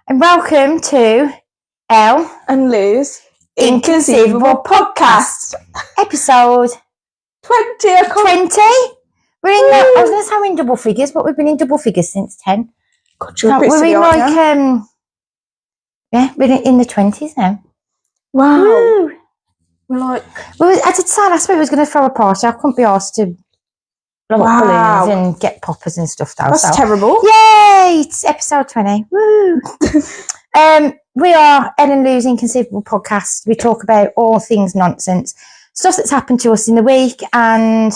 and welcome to Elle and Lou's Inconceivable Podcast, episode 20. 20. We're in. I was going to say we're in double figures, but we've been in double figures since 10. God, you're a bit we're silly, in aren't you? we're in the 20s now. Wow. Woo. We're I did say last week I was going to throw a party. I couldn't be asked to blow up balloons and get poppers and stuff down. That's terrible. Yay! It's episode 20. Woo! We are Elle and Lou's Inconceivable Podcast. We talk about all things nonsense, stuff that's happened to us in the week, and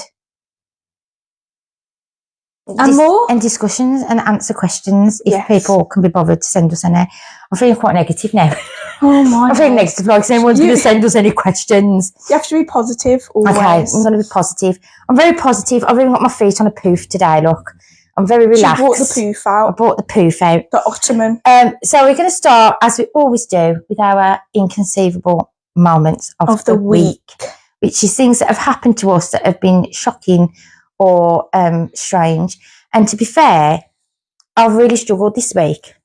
more, and discussions and answer questions if people can be bothered to send us any. I'm feeling quite negative now. Oh my! I'm feeling negative, like no one's going to send us any questions. You have to be positive always. Okay, I'm going to be positive. I'm very positive. I've even got my feet on a poof today. Look, I'm very relaxed. She brought the poof out. I brought the poof out. The ottoman. So we're going to start, as we always do, with our inconceivable moments of the week, which is things that have happened to us that have been shocking or strange. And to be fair, I've really struggled this week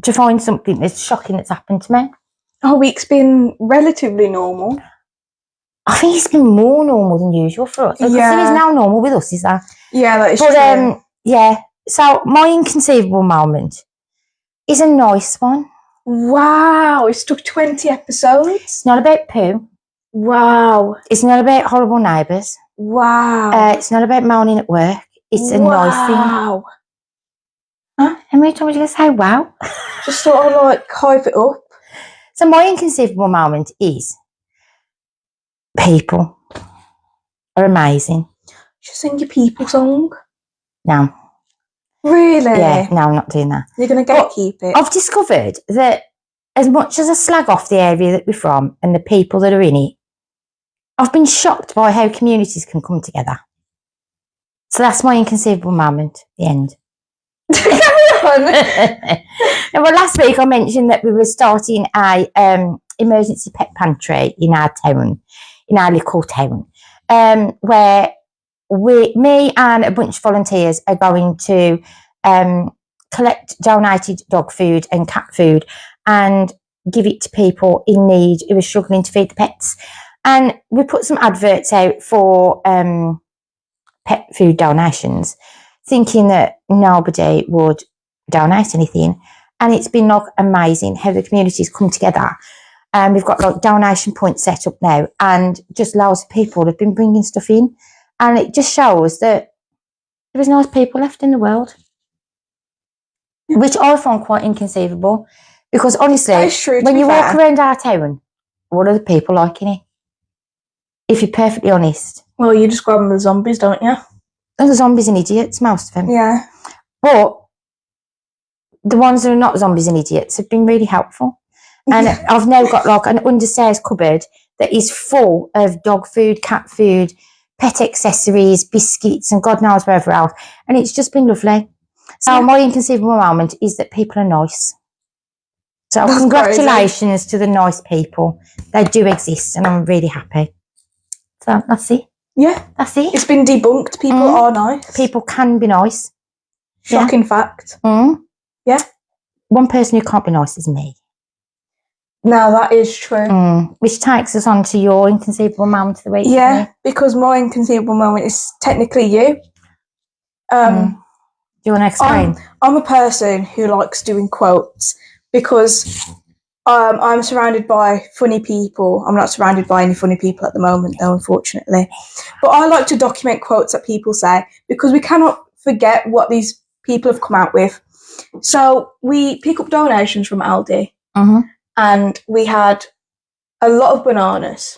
to find something that's shocking that's happened to me. Our week's been relatively normal. I think it's been more normal than usual for us. Because it is now normal with us, is that? Yeah, that is true. Yeah. So my inconceivable moment is a nice one. Wow, it's took 20 episodes. It's not about poo. Wow. It's not about horrible neighbours. Wow. It's not about moaning at work. It's a nice thing. Wow. Huh? How many times are you going to say wow? Just sort of like hype it up. So my inconceivable moment is people are amazing. Should sing your people song? No. Really? Yeah, no, I'm not doing that. You're going to gatekeep it? I've discovered that as much as I slag off the area that we're from and the people that are in it, I've been shocked by how communities can come together. So that's my inconceivable moment, the end. Carry on. Well, last week I mentioned that we were starting a emergency pet pantry in our town, in our little town, where me and a bunch of volunteers are going to collect donated dog food and cat food and give it to people in need who are struggling to feed the pets. And we put some adverts out for pet food donations, thinking that nobody would donate anything. And it's been like amazing how the community's come together. And we've got like donation points set up now, and just loads of people have been bringing stuff in. And it just shows that there is nice people left in the world, which I find quite inconceivable. Because honestly, when you walk around our town, what are the people like in it? If you're perfectly honest. Well, you just grab them as zombies, don't you? And the zombies and idiots, most of them. Yeah. But the ones that are not zombies and idiots have been really helpful. And I've now got like an understairs cupboard that is full of dog food, cat food, pet accessories, biscuits, and God knows wherever else. And it's just been lovely. So my inconceivable moment is that people are nice. So that's congratulations to the nice people. They do exist, and I'm really happy. So that's it. Yeah. That's it. It's been debunked. People are nice. People can be nice. Shocking fact. Yeah. One person who can't be nice is me. Now that is true. Which takes us on to your inconceivable moment of the week. Yeah, because my inconceivable moment is technically you. Do you want to explain? I'm a person who likes doing quotes because I'm surrounded by funny people. I'm not surrounded by any funny people at the moment, though, unfortunately. But I like to document quotes that people say because we cannot forget what these people have come out with. So we pick up donations from Aldi. And we had a lot of bananas.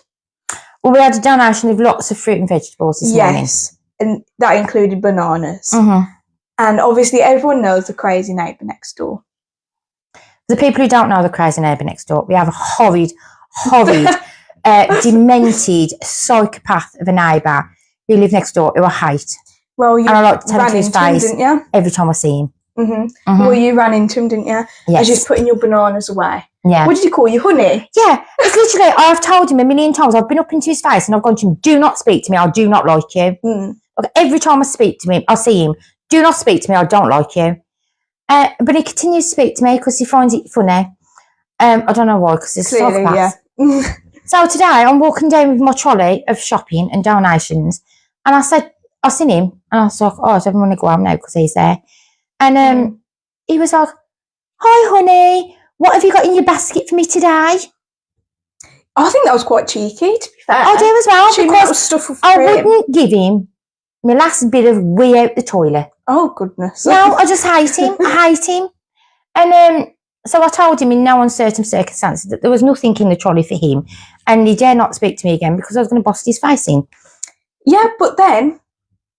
Well, we had a donation of lots of fruit and vegetables this morning. Yes, and that included bananas. And obviously everyone knows the crazy neighbour next door. The people who don't know the crazy neighbour next door, we have a horrid, demented psychopath of a neighbour who lives next door who I hate. Well, you and I like to tell him to his face, didn't you? Every time I see him. Well, you ran into him, didn't you? Yes. As just putting your bananas away. Yeah. What did you call you, honey? Yeah. It's literally, I've told him a million times, I've been up into his face and I've gone to him, do not speak to me, I do not like you. Like, every time I speak to him, I see him, do not speak to me, I don't like you. But he continues to speak to me because he finds it funny. I don't know why, because it's a Clearly, psychopath. yeah. So today I'm walking down with my trolley of shopping and donations, and I seen him, and I was like, oh, I don't want to go home now because he's there. And he was like, hi, honey, what have you got in your basket for me today? I think that was quite cheeky, to be fair. I do as well, She because was stuff for I free. wouldn't give him my last bit of wee out the toilet. Oh, goodness. No, I just hate him. I hate him. And so I told him in no uncertain circumstances that there was nothing in the trolley for him, and he dare not speak to me again because I was going to bust his face in. Yeah, but then,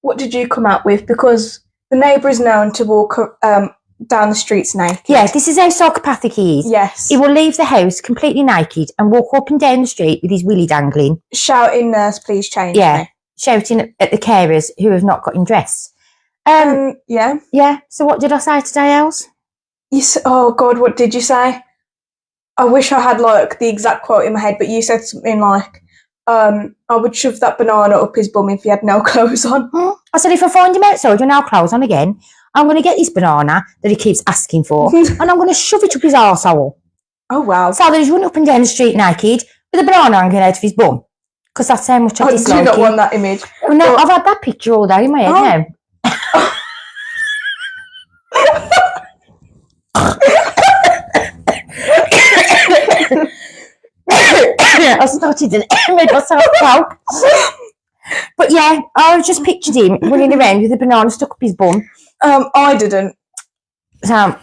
what did you come out with? Because the neighbour is known to walk down the streets naked. Yeah, this is how psychopathic he is. Yes. He will leave the house completely naked and walk up and down the street with his willy dangling. Shouting, nurse, please change me. Shouting at the carers who have not got him dressed. Yeah. Yeah, so what did I say today, Els? Oh, God, what did you say? I wish I had, like, the exact quote in my head, but you said something like, I would shove that banana up his bum if he had no clothes on. I said, if I find him outside with no clothes on again, I'm going to get this banana that he keeps asking for and I'm going to shove it up his arsehole. Oh, wow. So that he's running up and down the street naked with a banana hanging out of his bum. Because that's how much I dislike him. I do not want that image. Well, no, I've had that picture all day in my head now. I started to make myself choke. But yeah, I just pictured him running around with a banana stuck up his bum. I didn't. So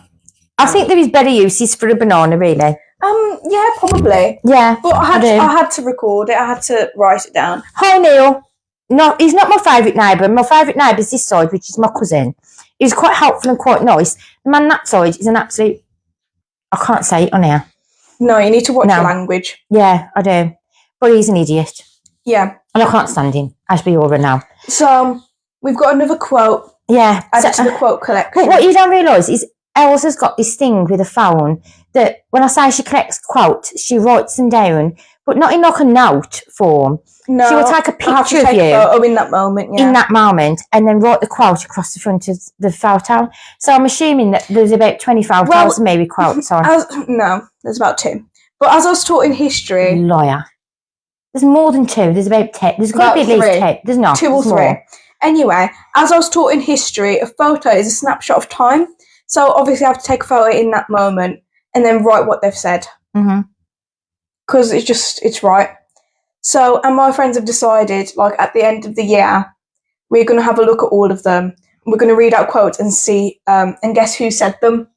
I think there is better uses for a banana, really. Yeah, probably. Yeah, but I had to record it. I had to write it down. Hi, Neil. No, he's not my favourite neighbour. My favourite neighbour is this side, which is my cousin. He's quite helpful and quite nice. The man that side is an absolute... I can't say it on here. No, you need to watch your language. Yeah, I do. But he's an idiot. Yeah. And I can't stand him, as we all know. So, we've got another quote. Yeah. Added to the quote collection. But what you don't realise is Elsa's got this thing with a phone that when I say she collects quotes, she writes them down, but not in like a note form. No, she will take a picture of you in that moment, in that moment, and then write the quote across the front of the photo. So I'm assuming that there's about 20 photos of me with quotes on. No, there's about 2. But as I was taught in history... Liar. There's more than 2. There's about 10. There's got to be at least 10. There's not. 2 or 3. More. Anyway, as I was taught in history, a photo is a snapshot of time. So obviously I have to take a photo in that moment and then write what they've said. Because it's right. So, and my friends have decided, like, at the end of the year, we're going to have a look at all of them. We're going to read out quotes and see, and guess who said them.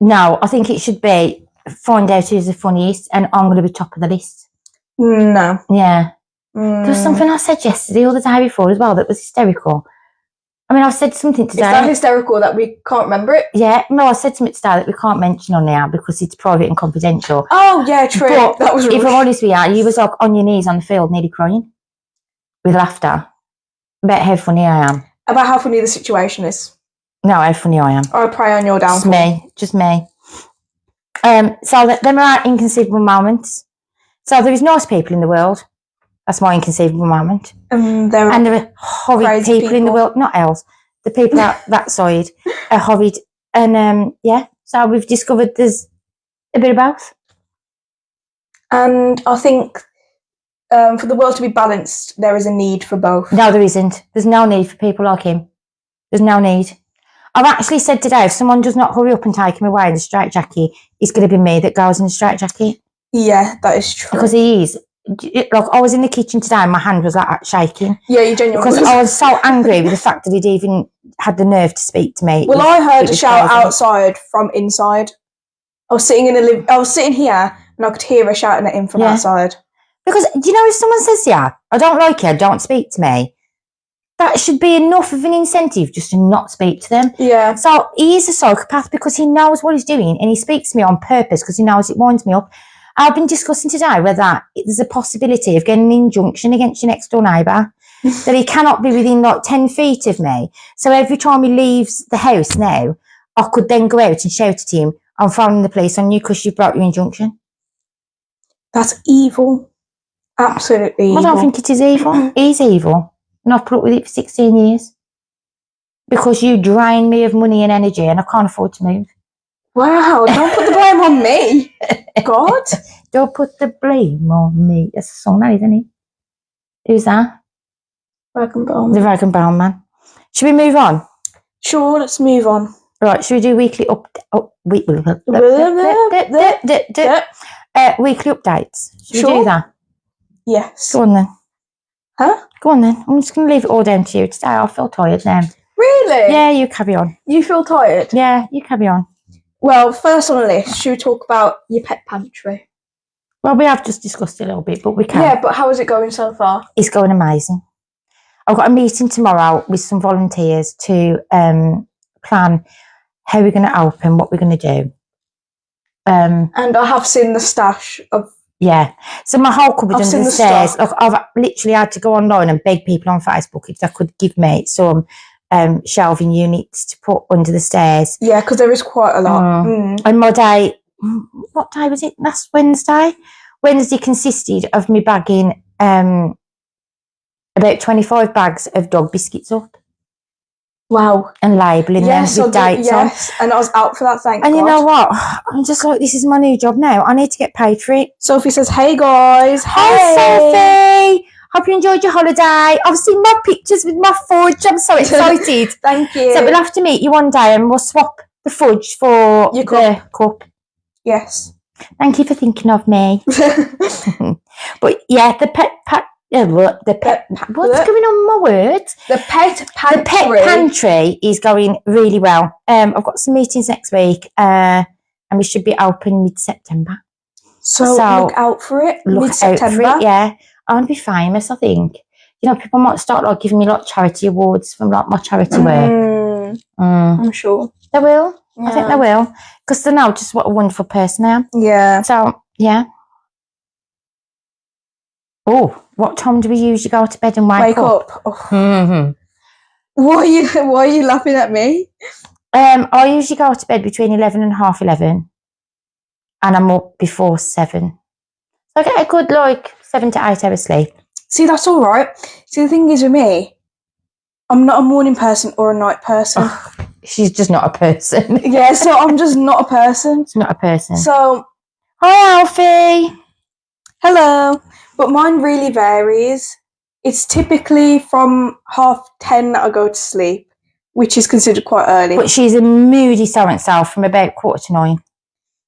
No, I think it should be find out who's the funniest, and I'm going to be top of the list. No. Yeah. There was something I said yesterday or the day before as well that was hysterical. I mean, I've said something today. Is that hysterical that we can't remember it? Yeah. No, I said something today that we can't mention on now because it's private and confidential. Oh, yeah, true. But that was if I'm honest with you was like on your knees on the field nearly crying with laughter about how funny I am. About how funny the situation is. No, how funny I am. I pray on your downfall. Just me. So them are our inconceivable moments. So there is nice people in the world. That's my inconceivable moment. There are horrid people in the world. Not else. The people out that side are horrid. And yeah, so we've discovered there's a bit of both. And I think for the world to be balanced, there is a need for both. No, there isn't. There's no need for people like him. There's no need. I've actually said today, if someone does not hurry up and take him away in the straitjacket, it's going to be me that goes in the straitjacket. Yeah, that is true. Because he is. Like, I was in the kitchen today and my hand was like shaking. Yeah, you genuinely Because I was so angry with the fact that he'd even had the nerve to speak to me. Well, I heard a shout outside from inside. I was sitting here and I could hear her shouting at him from outside. Because, do you know, if someone says, yeah, I don't like you, don't speak to me, that should be enough of an incentive just to not speak to them. Yeah. So he is a psychopath because he knows what he's doing and he speaks to me on purpose because he knows it winds me up. I've been discussing today whether there's a possibility of getting an injunction against your next door neighbour that he cannot be within like 10 feet of me. So every time he leaves the house now, I could then go out and shout at him, I'm phoning the police on you because you broke your injunction. That's evil. Absolutely evil. I don't think it is evil. He's evil. And I've put up with it for 16 years. Because you drain me of money and energy and I can't afford to move. Wow, don't put the blame on me. God. Don't put the blame on me. That's a song, that isn't it? Who's that? Rag and Bone. The Rag and Bone Man. Should we move on? Sure, let's move on. Right, should we do weekly weekly updates? Should we do that? Yes. Go on then. Huh? Go on then. I'm just going to leave it all down to you today. I feel tired now. Really? Yeah, you carry on. You feel tired? Yeah, you carry on. Well, first on the list, should we talk about your pet pantry? Well, we have just discussed it a little bit, but we can. Yeah, but how is it going so far? It's going amazing. I've got a meeting tomorrow with some volunteers to plan how we're going to open, what we're going to do. And I have seen the stash of... Yeah. So my whole cupboard under the stairs, stock. look, I've literally had to go online and beg people on Facebook if they could give me some shelving units to put under the stairs. Yeah, because there is quite a lot. And my day, what day was it? Last Wednesday? Wednesday consisted of me bagging about 25 bags of dog biscuits up. Wow. And labelling them with dates on. Yes, and I was out for that, thank God. And you know what? I'm just like, this is my new job now. I need to get paid for it. Sophie says, hey guys. Hi, Sophie. Hope you enjoyed your holiday. I've seen my pictures with my fudge. I'm so excited. Thank you. So we'll have to meet you one day and we'll swap the fudge for the cup. Yes. Thank you for thinking of me. But yeah, the pet what's going on with my words? The pet pantry. The pet pantry is going really well. I've got some meetings next week and we should be open mid-September. So look out for it. Mid-September. Out for it, yeah. I want to be famous, I think. You know, people might start like giving me like charity awards from like my charity work. I'm sure. They will. Yeah. I think they will. Because they know just what a wonderful person I am. Yeah. So, yeah. Oh, what time do we usually go to bed and wake up? Oh. Why are you laughing at me? I usually go to bed between 11 and half 11. And I'm up before 7. So I get a good, 7 to 8 hours sleep. See, that's all right. See, the thing is with me, I'm not a morning person or a night person. Oh, she's just not a person. Yeah, so I'm just not a person. It's not a person. So, hi, Alfie. Hello. But mine really varies. It's typically from 10:30 that I go to sleep, which is considered quite early. But she's a moody so-and-so from about 8:45.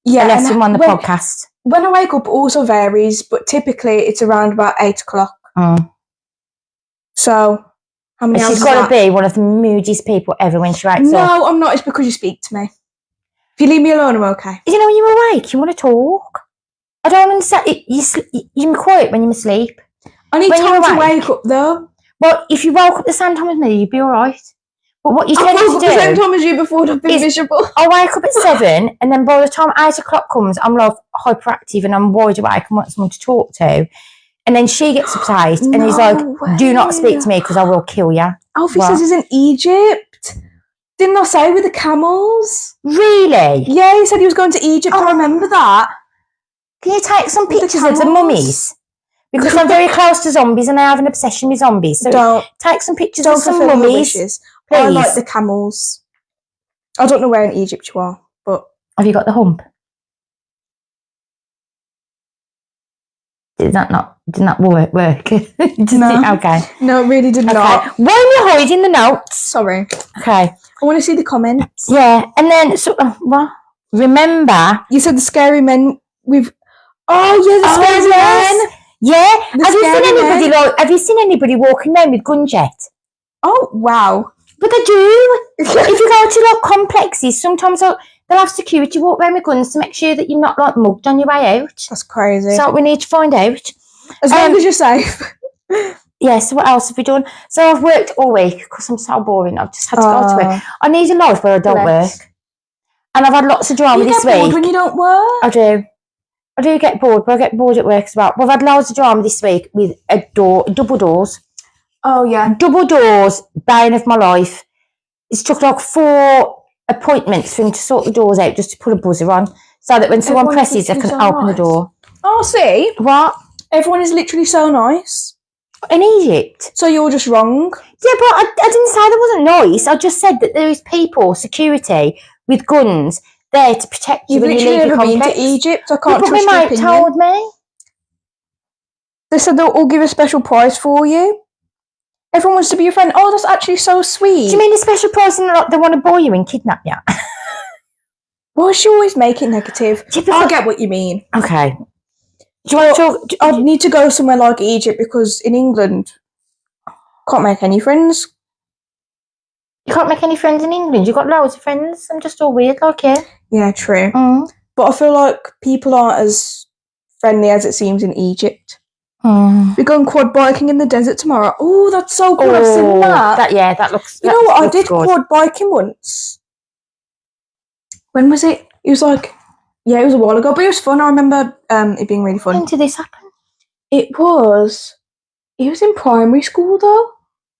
Yeah. Unless I'm on the podcast. When I wake up, it also varies, but typically it's around about 8 o'clock. So, how many hours She's got to be one of the moodiest people ever when she wakes up. No, I'm not. It's because you speak to me. If you leave me alone, I'm okay. You know, when you're awake, you want to talk. I don't understand. You're quiet when you're asleep. I need time to wake up, though. Well, if you woke up the same time as me, you'd be all right. But what you tend to do... I woke up the same time as you before, I'd be miserable. I wake up at 7, and then by the time 8 o'clock comes, I'm hyperactive and I'm wide awake and want someone to talk to. And then she gets upset and he's like, do not speak to me because I will kill you. Alfie says he's in Egypt. Didn't I say with the camels? Really? Yeah, he said he was going to Egypt. I remember that. Can you take some pictures of the mummies? Because I'm very close to zombies and I have an obsession with zombies. So take some pictures of some mummies. Please. I like the camels. I don't know where in Egypt you are, but... Have you got the hump? Didn't that work? No. Okay. No, it really did not. Why are you hiding the notes? Sorry. Okay. I want to see the comments. Yeah, and then, remember... You said the scary men with... Oh, yeah, the scary men. Yeah. Have you seen anybody walking around with gun jet? Oh, wow. But they do. If you go to complexes, sometimes they'll have security walk around with guns to make sure that you're not mugged on your way out. That's crazy. So we need to find out. As long as you're safe. Yeah, so what else have we done? So I've worked all week because I'm so boring. I've just had to go to work. I need a life where I don't work. And I've had lots of drama this week. You get bored when you don't work? I do. I do get bored, but I get bored at work as well. We've had loads of drama this week with double doors. Oh, yeah. Double doors, bane of my life. It's took 4 appointments for him to sort the doors out just to put a buzzer on so that when someone presses, they can open the door. Oh, see? What? Everyone is literally so nice. In Egypt. So you're just wrong. Yeah, but I didn't say there wasn't nice. I just said that there is people, security, with guns there to protect you You've when you literally leave your never been complex. to Egypt. I Yeah, can't but my trust your mate opinion. told me. They said they'll all give a special prize for you. Everyone wants to be your friend. Oh, that's actually so sweet. Do you mean a special prize and they want to buy you and kidnap you? Why should you always make it negative? I get what you mean. Okay. Do you want to? I'd need to go somewhere like Egypt because in England, can't make any friends. You can't make any friends in England. You've got loads of friends. I'm just all weird like you. Yeah, true. Mm. But I feel like people aren't as friendly as it seems in Egypt. We're going quad biking in the desert tomorrow. Oh, that's so cool. I've seen that. That looks. You know what? I did good. quad biking once. When was it? It was like, yeah, it was a while ago, but it was fun. I remember it being really fun. When did this happen? It was in primary school though.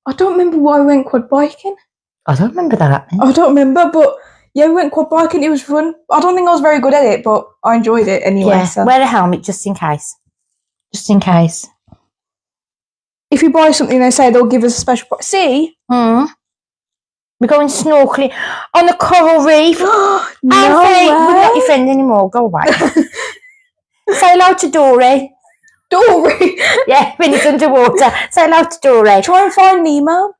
I don't remember why we went quad biking. I don't remember that happening. I don't remember, but yeah, we went quad biking. It was fun. I don't think I was very good at it, but I enjoyed it anyway. Yeah, so. wear a helmet just in case. Just in case. If you buy something, they say they'll give us a special price. See? We're going snorkeling on the coral reef. No Anthony, way. we're not your friend anymore. Go away. Say hello to Dory. Dory? Yeah, when it's underwater. Say hello to Dory. Try and find Nemo.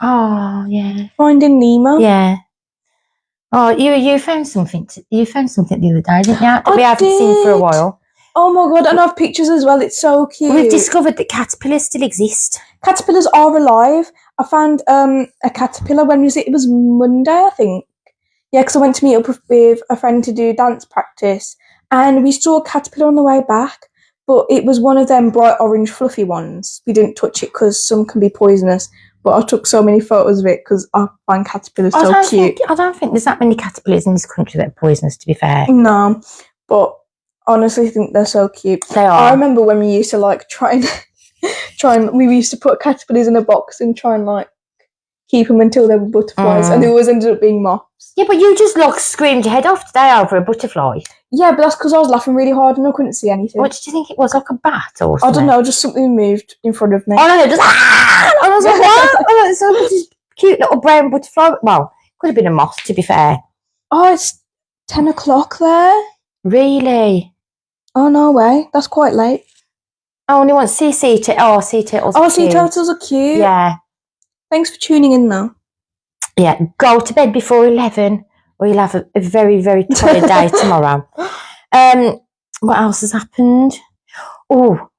Oh, yeah. Finding Nemo. Yeah. Oh, you found something. You found something the other day, didn't you? That we haven't seen for a while. Oh my god, and I have pictures as well. It's so cute. We've discovered that caterpillars still exist. Caterpillars are alive. I found a caterpillar. When was it? It was Monday, I think. Yeah, because I went to meet up with a friend to do dance practice, and we saw a caterpillar on the way back, but it was one of them bright orange fluffy ones. We didn't touch it because some can be poisonous, but I took so many photos of it because I find caterpillars so cute. I don't think there's that many caterpillars in this country that are poisonous, to be fair. No, but honestly, I think they're so cute. They are. I remember when we used to like we used to put caterpillars in a box and try and like keep them until they were butterflies, and they always ended up being moths. Yeah, but you just screamed your head off today over a butterfly. Yeah, but that's because I was laughing really hard and I couldn't see anything. What did you think it was? Like a bat or something? I don't know, just something moved in front of me. Oh no, just and I was like, what? Oh, it's like this cute little brown butterfly. Well, could have been a moth, to be fair. Oh, it's 10 o'clock there. Really? Oh, no way. That's quite late. I only want sea turtles. Oh, sea turtles. Oh, sea turtles are cute. Yeah. Thanks for tuning in, though. Yeah, go to bed before 11 or you'll have a very, very tired day tomorrow. What else has happened? Oh,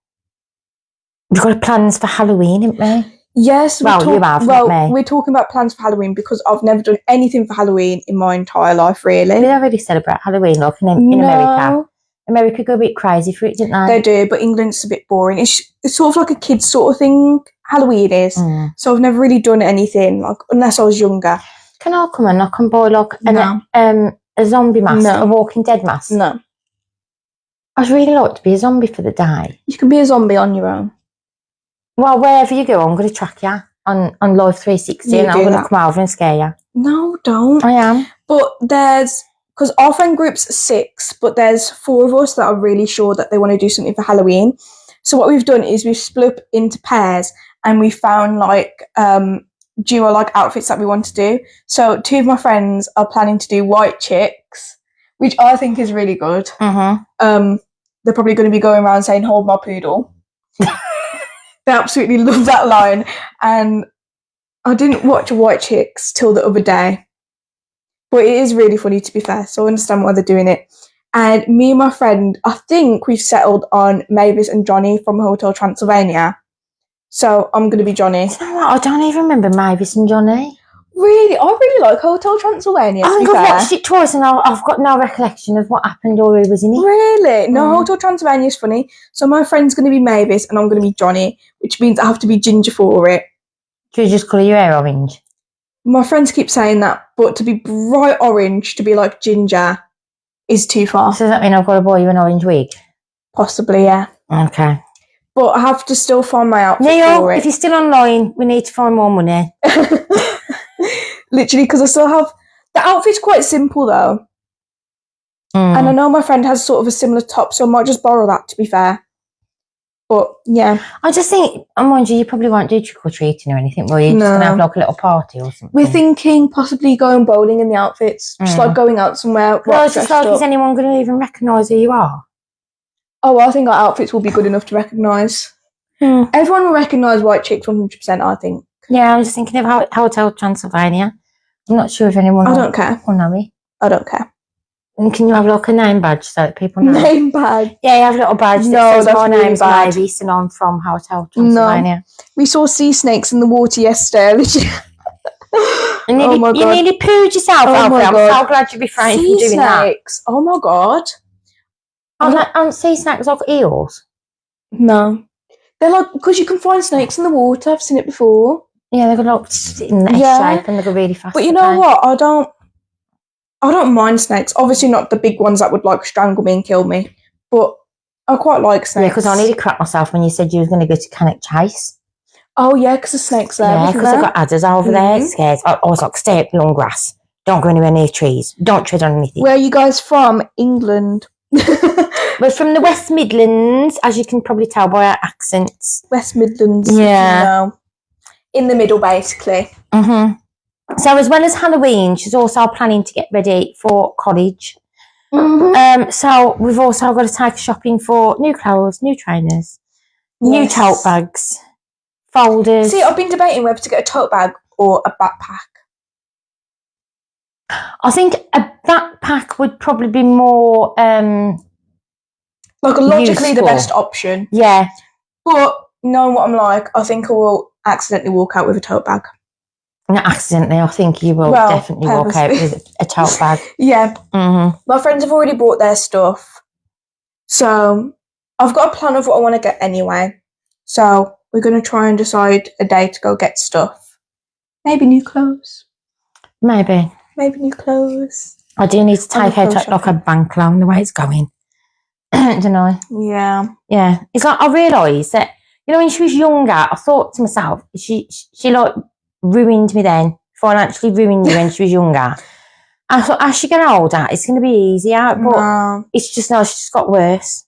we've got plans for Halloween, haven't we? Yes. You have, not me. We're talking about plans for Halloween because I've never done anything for Halloween in my entire life, really. We don't really celebrate Halloween like in America. America go a bit crazy for it, didn't they? They do, but England's a bit boring. It's sort of like a kid's sort of thing. Halloween is. So I've never really done anything, like unless I was younger. Can I come and I can buy like a zombie mask, a Walking Dead mask? No. I'd really like to be a zombie for the day. You can be a zombie on your own. Well, wherever you go, I'm going to track you on Live 360 and I'm going to come over and scare you. No, don't. I am. But because our friend group's 6, but there's 4 of us that are really sure that they want to do something for Halloween. So what we've done is we've split up into pairs and we found like duo like outfits that we want to do. So 2 of my friends are planning to do white chicks, which I think is really good. They're probably going to be going around saying, "Hold my poodle." They absolutely love that line. And I didn't watch White Chicks till the other day. But it is really funny, to be fair, so I understand why they're doing it. And me and my friend, I think we've settled on Mavis and Johnny from Hotel Transylvania. So I'm going to be Johnny. You know what? I don't even remember Mavis and Johnny. Really? I really like Hotel Transylvania, I think I've watched it twice and I've got no recollection of what happened or who was in it. Really? No, Hotel Transylvania is funny. So my friend's going to be Mavis and I'm going to be Johnny, which means I have to be ginger for it. Do you just colour your hair orange? My friends keep saying that, but to be bright orange, to be like ginger, is too far. So does that mean I've got to buy you an orange wig? Possibly, yeah. Okay. But I have to still find my outfit Neil, for it. if you're still online, we need to find more money. Literally, because I still have... The outfit's quite simple, though. And I know my friend has sort of a similar top, so I might just borrow that, to be fair. But yeah, I just think, mind you probably won't do trick or treating or anything, will you? You're just going to have like a little party or something. we're thinking possibly going bowling in the outfits, just like going out somewhere. Well, it's just like, is anyone going to even recognise who you are? Oh, I think our outfits will be good enough to recognise. Everyone will recognise White Chicks 100%, I think. Yeah, I'm just thinking of Hotel Transylvania. I'm not sure if anyone I don't care. will know me. I don't care. And can you have like a name badge so that people know? Name badge? Yeah, you have a little badge that says my name's Mavis and I'm from Hotel Transylvania. No. We saw sea snakes in the water yesterday. You nearly pooed yourself, Alfie. I'm so glad you refrained from doing snakes. That. Oh my god. Aren't sea snakes like eels? No. They're like, because you can find snakes in the water. I've seen it before. Yeah, they're like in the S shape and they go really fast. But you know what? I don't mind snakes. Obviously not the big ones that would like strangle me and kill me. But I quite like snakes. Yeah, because I nearly crapped myself when you said you were going to go to Cannock Chase. Oh yeah, because the snakes there. Yeah, because I've got adders over there. It's scared. I was like, stay up long grass. Don't go anywhere near trees. Don't tread on anything. Where are you guys from? England. We're from the West Midlands, as you can probably tell by our accents. West Midlands. Yeah. You know, in the middle, basically. So as well as Halloween, she's also planning to get ready for college. So we've also got to take shopping for new clothes, new trainers, new tote bags, folders. See, I've been debating whether to get a tote bag or a backpack. I think a backpack would probably be more like logically the best option. Yeah. But knowing what I'm like, I think I will accidentally walk out with a tote bag. Not accidentally, I think you will definitely walk out with a tote bag. Yeah. My friends have already bought their stuff. So I've got a plan of what I want to get anyway. So we're going to try and decide a day to go get stuff. Maybe new clothes. Maybe new clothes. I do need to take out like a bank loan the way it's going. Don't I? Yeah. Yeah. It's like I realised that, you know, when she was younger, I thought to myself, she like ruined me then, financially ruined me when she was younger. I thought as she get older, it's going to be easier, but it's just now she's just got worse.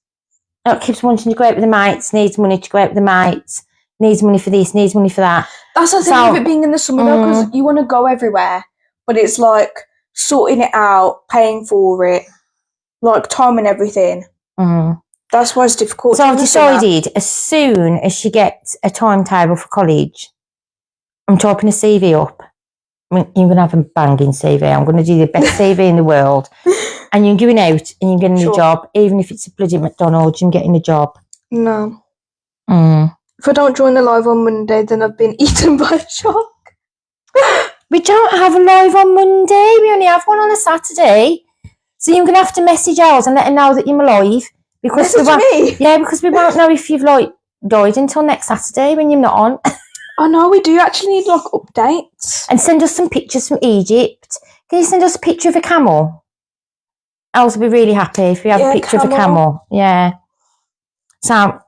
Like, keeps wanting to go out with the mates, needs money to go out with the mates, needs money for this, needs money for that. That's the thing of it being in the summer though, because you want to go everywhere, but it's like sorting it out, paying for it, like time and everything. That's why it's difficult. So I've decided as soon as she gets a timetable for college, I'm typing a CV up. I mean, you're going to have a banging CV. I'm going to do the best CV in the world. And you're going out and you're getting a job, even if it's a bloody McDonald's, you're getting a job. No. If I don't join the live on Monday, then I've been eaten by a shark. We don't have a live on Monday. We only have one on a Saturday. So you're going to have to message ours and let her know that you're alive. Because me? Yeah, because we won't know if you've like died until next Saturday when you're not on. I know, we do actually need like updates. And send us some pictures from Egypt. Can you send us a picture of a camel? Els will be really happy if we have a picture of a camel. Yeah. So,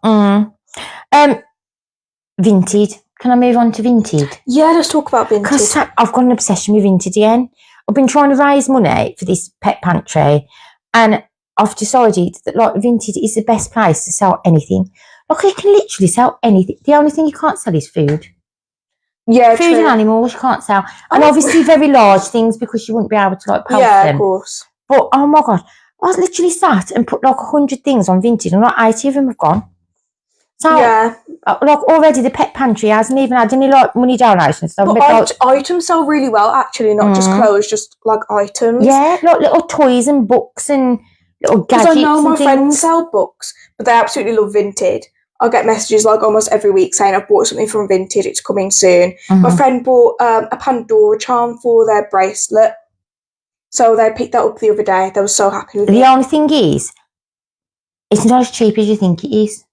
Vinted. Can I move on to Vinted? Yeah, let's talk about Vinted. Because I've got an obsession with Vinted again. I've been trying to raise money for this pet pantry, and I've decided that like Vinted is the best place to sell anything. Like you can literally sell anything. The only thing you can't sell is food. Yeah, food and animals you can't sell, and obviously very large things because you wouldn't be able to like post them. Yeah, of course. But oh my god, I was literally sat and put like 100 things on Vinted, and like 80 of them have gone. So like already the pet pantry hasn't even had any like money donations. So but items sell really well actually, not just clothes, just like items. Yeah, like little toys and books and little gadgets. Because I know my friends sell books, but they absolutely love Vinted. I get messages like almost every week saying I've bought something from Vinted, it's coming soon. My friend bought a Pandora charm for their bracelet. So they picked that up the other day. They were so happy with it. The only thing is, it's not as cheap as you think it is.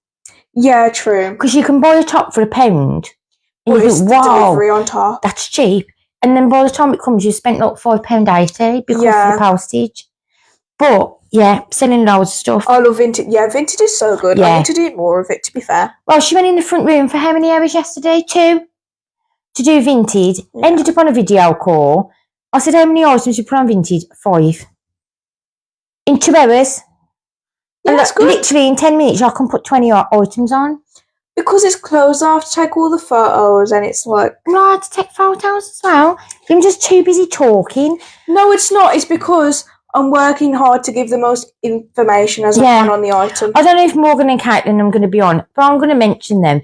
Yeah, true. Because you can buy a top for £1 and you think, wow, delivery on top. That's cheap. And then by the time it comes, you spent like £5.80 because of the postage. But yeah, selling loads of stuff. I love Vinted. Yeah, Vinted is so good. I need to do more of it, to be fair. Well, she went in the front room for how many hours yesterday? 2 to do Vinted. Ended up on a video call. I said, how many items you put on Vinted? 5. In 2 hours. Yeah, that's good. Literally in 10 minutes, I can put 20 items on. Because it's closed, I have to take all the photos, and it's like... Well, I had to take photos as well. I'm just too busy talking. No, it's not. It's because I'm working hard to give the most information as I can on the item. I don't know if Morgan and Caitlin I'm going to be on, but I'm going to mention them.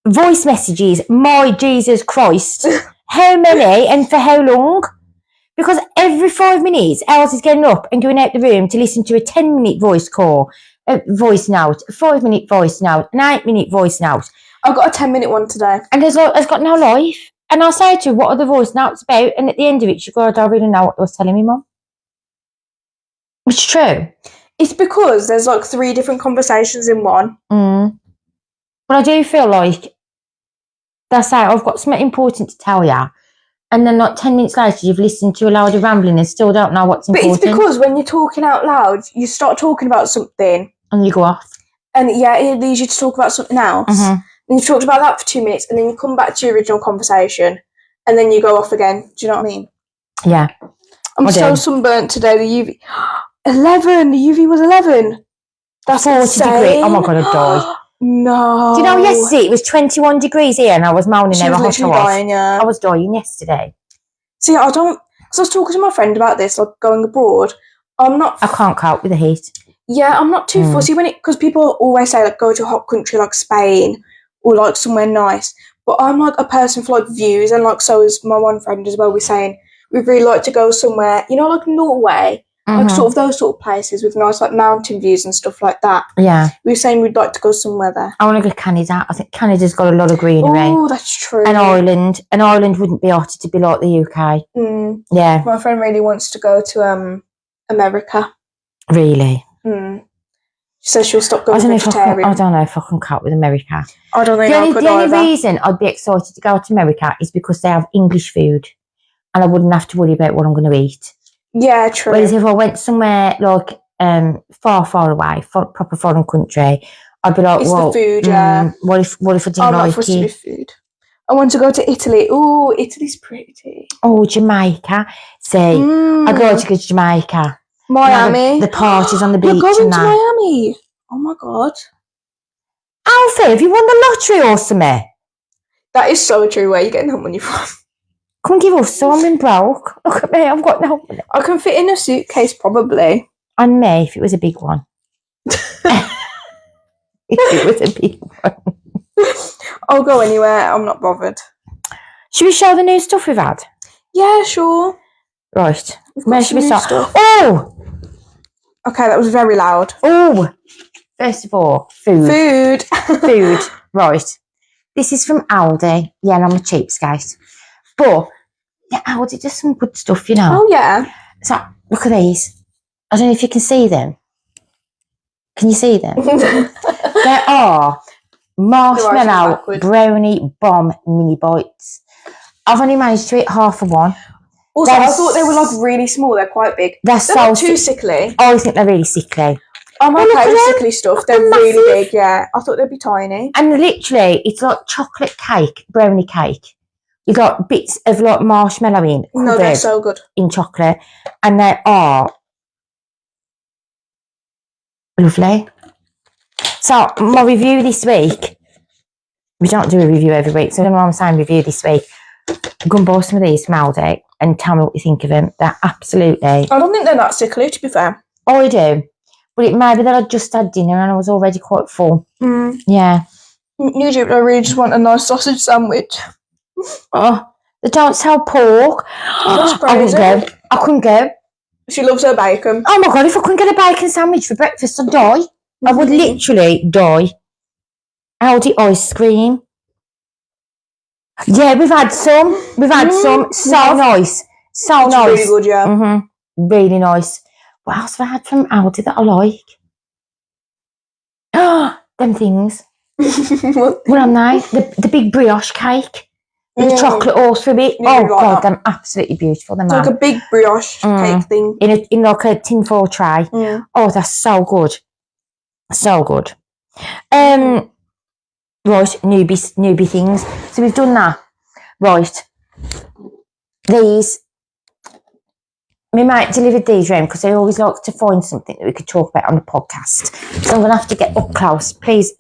Voice messages, my Jesus Christ. How many and for how long? Because every 5 minutes, Els is getting up and going out the room to listen to a 10-minute voice call, a voice note, a 5-minute voice note, an 8-minute voice note. I've got a 10-minute one today. And it's got no life. And I say to her, what are the voice notes about? And at the end of it, she goes, I don't really know what they was telling me, Mum. Which is true. It's because there's like 3 different conversations in one. But I do feel like that's how I've got something important to tell you. And then like 10 minutes later, you've listened to a load of rambling and still don't know what's important. But it's because when you're talking out loud, you start talking about something. And you go off. And yeah, it leads you to talk about something else. And you've talked about that for 2 minutes, and then you come back to your original conversation, and then you go off again. Do you know what I mean? Yeah. I'm so sunburnt today. The UV... 11! The UV was 11. That's 40 insane. degrees. Oh my God, I'd die. No. Do you know yesterday it was 21 degrees here and I was moaning how hot I was. Dying, yeah. I was dying yesterday. See, I don't... Because I was talking to my friend about this, like going abroad. I can't cope with the heat. Yeah, I'm not too fussy when it... Because people always say, like, go to a hot country like Spain or, like, somewhere nice. But I'm, like, a person for, like, views. And, like, so is my one friend as well. We're saying we'd really like to go somewhere, you know, like Norway. Like, sort of those sort of places with nice, like, mountain views and stuff like that. Yeah. We were saying we'd like to go somewhere there. I want to go to Canada. I think Canada's got a lot of greenery. Oh, that's true. And Ireland. And Ireland wouldn't be hot to be like the UK. Yeah. My friend really wants to go to America. Really? She says she'll stop going vegetarian. I don't know if I can cope with America. I don't think I could The only reason I'd be excited to go to America is because they have English food. And I wouldn't have to worry about what I'm going to eat. Yeah, true. Whereas if I went somewhere like far, far away, proper foreign country, I'd be like, it's well, the food, yeah. What if I didn't I'm like not fussed it? with food. I want to go to Italy. Oh, Italy's pretty. Oh, Jamaica. See, I'd like to go to Jamaica. Miami. The parties on the beach. You're going and to that. Miami. Oh my God. Alfie, have you won the lottery or something? That is so true. Where are you getting that money from? Come give us some. I'm been broke. Look at me. I've got no money. I can fit in a suitcase probably. And me, if it was a big one. If it was a big one. I'll go anywhere. I'm not bothered. Should we show the new stuff we've had? Yeah, sure. Right. Where should we start? Stuff. Oh! Okay, that was very loud. Oh! First of all, food. Food. Right. This is from Aldi. Yeah, and I'm a cheapskate. But, yeah, Aldi does some good stuff, you know. Oh, yeah. So, look at these. I don't know if you can see them. Can you see them? There are marshmallow brownie bomb mini bites. I've only managed to eat half of one. Also, I thought they were like really small. They're quite big. They're not too sickly. I think they're really sickly. I'm okay with sickly stuff. They're really big, yeah. I thought they'd be tiny. And literally, it's like chocolate cake, brownie cake. You got bits of like marshmallow in. No, they're so good. In chocolate. And they are lovely. So, my review this week, we don't do a review every week, so I don't know why I'm saying review this week. Go and buy some of these from Aldi and tell me what you think of them. They're absolutely... I don't think they're that sickly, to be fair. Oh, I do. But it may be that I just had dinner and I was already quite full. Yeah. Usually I really just want a nice sausage sandwich. Oh, they don't sell pork. That's crazy. I couldn't go. She loves her bacon. Oh my God, if I couldn't get a bacon sandwich for breakfast, I'd die. I would literally die. Aldi ice cream. Yeah, we've had some. So nice. So it's nice. Really good, yeah. Really nice. What else have I had from Aldi that I like? Them things. What are they? The big brioche cake. With the chocolate all through it. Oh God, they're absolutely beautiful. They're like a big brioche cake thing. In like a tinfoil tray. Oh, they're so good. So good. Right, newbie things. So we've done that. Right. These. My mate delivered these round because I always like to find something that we could talk about on the podcast. So I'm going to have to get up close. Please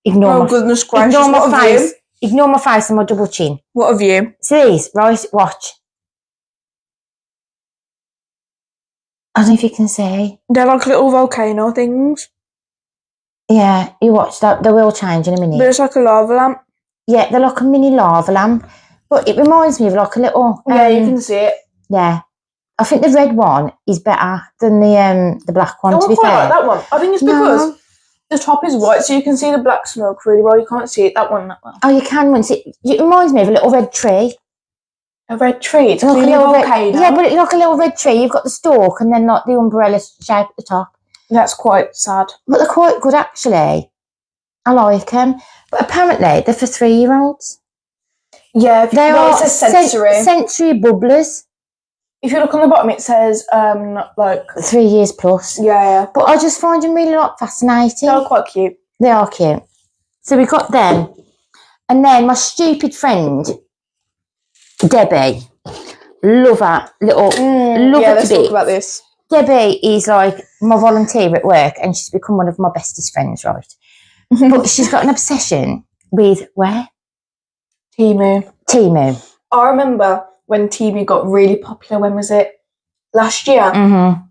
Ignore Oh my, goodness gracious! ignore my What have face. you? Ignore my face and my double chin. What have you? See these, right? Watch. I don't know if you can see. They're like little volcano things. Yeah, you watch that. They will change in a minute. But it's like a lava lamp. Yeah, they're like a mini lava lamp. But it reminds me of like a little... Yeah, you can see it. Yeah. I think the red one is better than the black one, to be quite fair. like that one. I think it's because the top is white, so you can see the black smoke really well. You can't see it, that one that well. Oh, you can once. It reminds me of a little red tree. A red tree? It's like clearly a volcano. Yeah, but it's like a little red tree. You've got the stalk and then like the umbrella shape at the top. That's quite sad. But they're quite good, actually. I like them. But apparently, they're for 3-year-olds. Yeah, they are. It says sensory. Sensory bubblers. If you look on the bottom, it says like 3 years plus. Yeah. But I just find them really like fascinating. They're quite cute. They are cute. So we got them, and then my stupid friend Debbie, love her love her let's to talk bits. about this. Debbie is like my volunteer at work, and she's become one of my bestest friends, right? But she's got an obsession with where? Temu. I remember when Temu got really popular. When was it? Last year. Mm-hmm.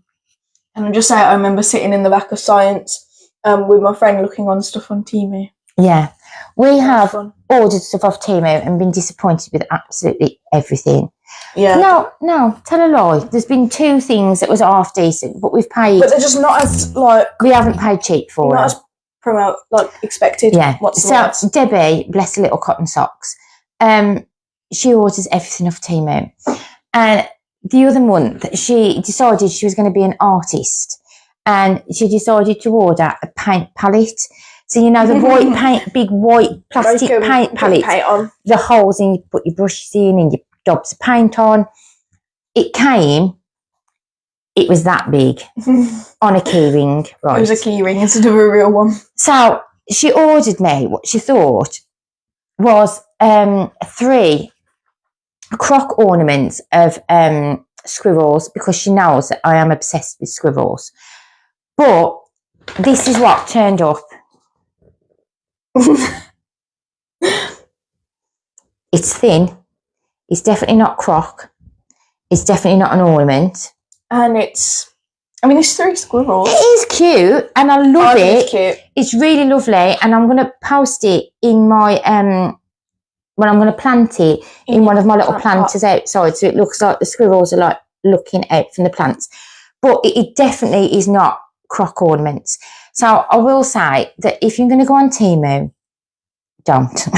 And I'm just saying, I remember sitting in the back of science with my friend looking on stuff on Temu. Yeah. We have ordered stuff off Temu and been disappointed with absolutely everything. Yeah. No, tell a lie. There's been 2 things that was half decent, but we've paid. But they're just not as like. We haven't paid cheap for not them. As expected. Yeah. What's the so Debbie, bless her little cotton socks. She orders everything off Temu, and the other month she decided she was going to be an artist, and she decided to order a paint palette. So you know the white paint, big white plastic paint palette, the holes in you put your brushes in and you daubs of paint on. It came. It was that big on a key ring, right? It was a key ring instead of a real one. So she ordered me what she thought was 3 crock ornaments of squirrels, because she knows that I am obsessed with squirrels. But this is what turned up. It's thin. It's definitely not crock. It's definitely not an ornament. And it's 3 squirrels. It is cute, and I love it. It's cute. It's really lovely, and I'm going to post it in my when I'm going to plant it in one of my little planters outside, so it looks like the squirrels are like looking out from the plants. But it definitely is not crock ornaments. So I will say that if you're going to go on Temu, don't.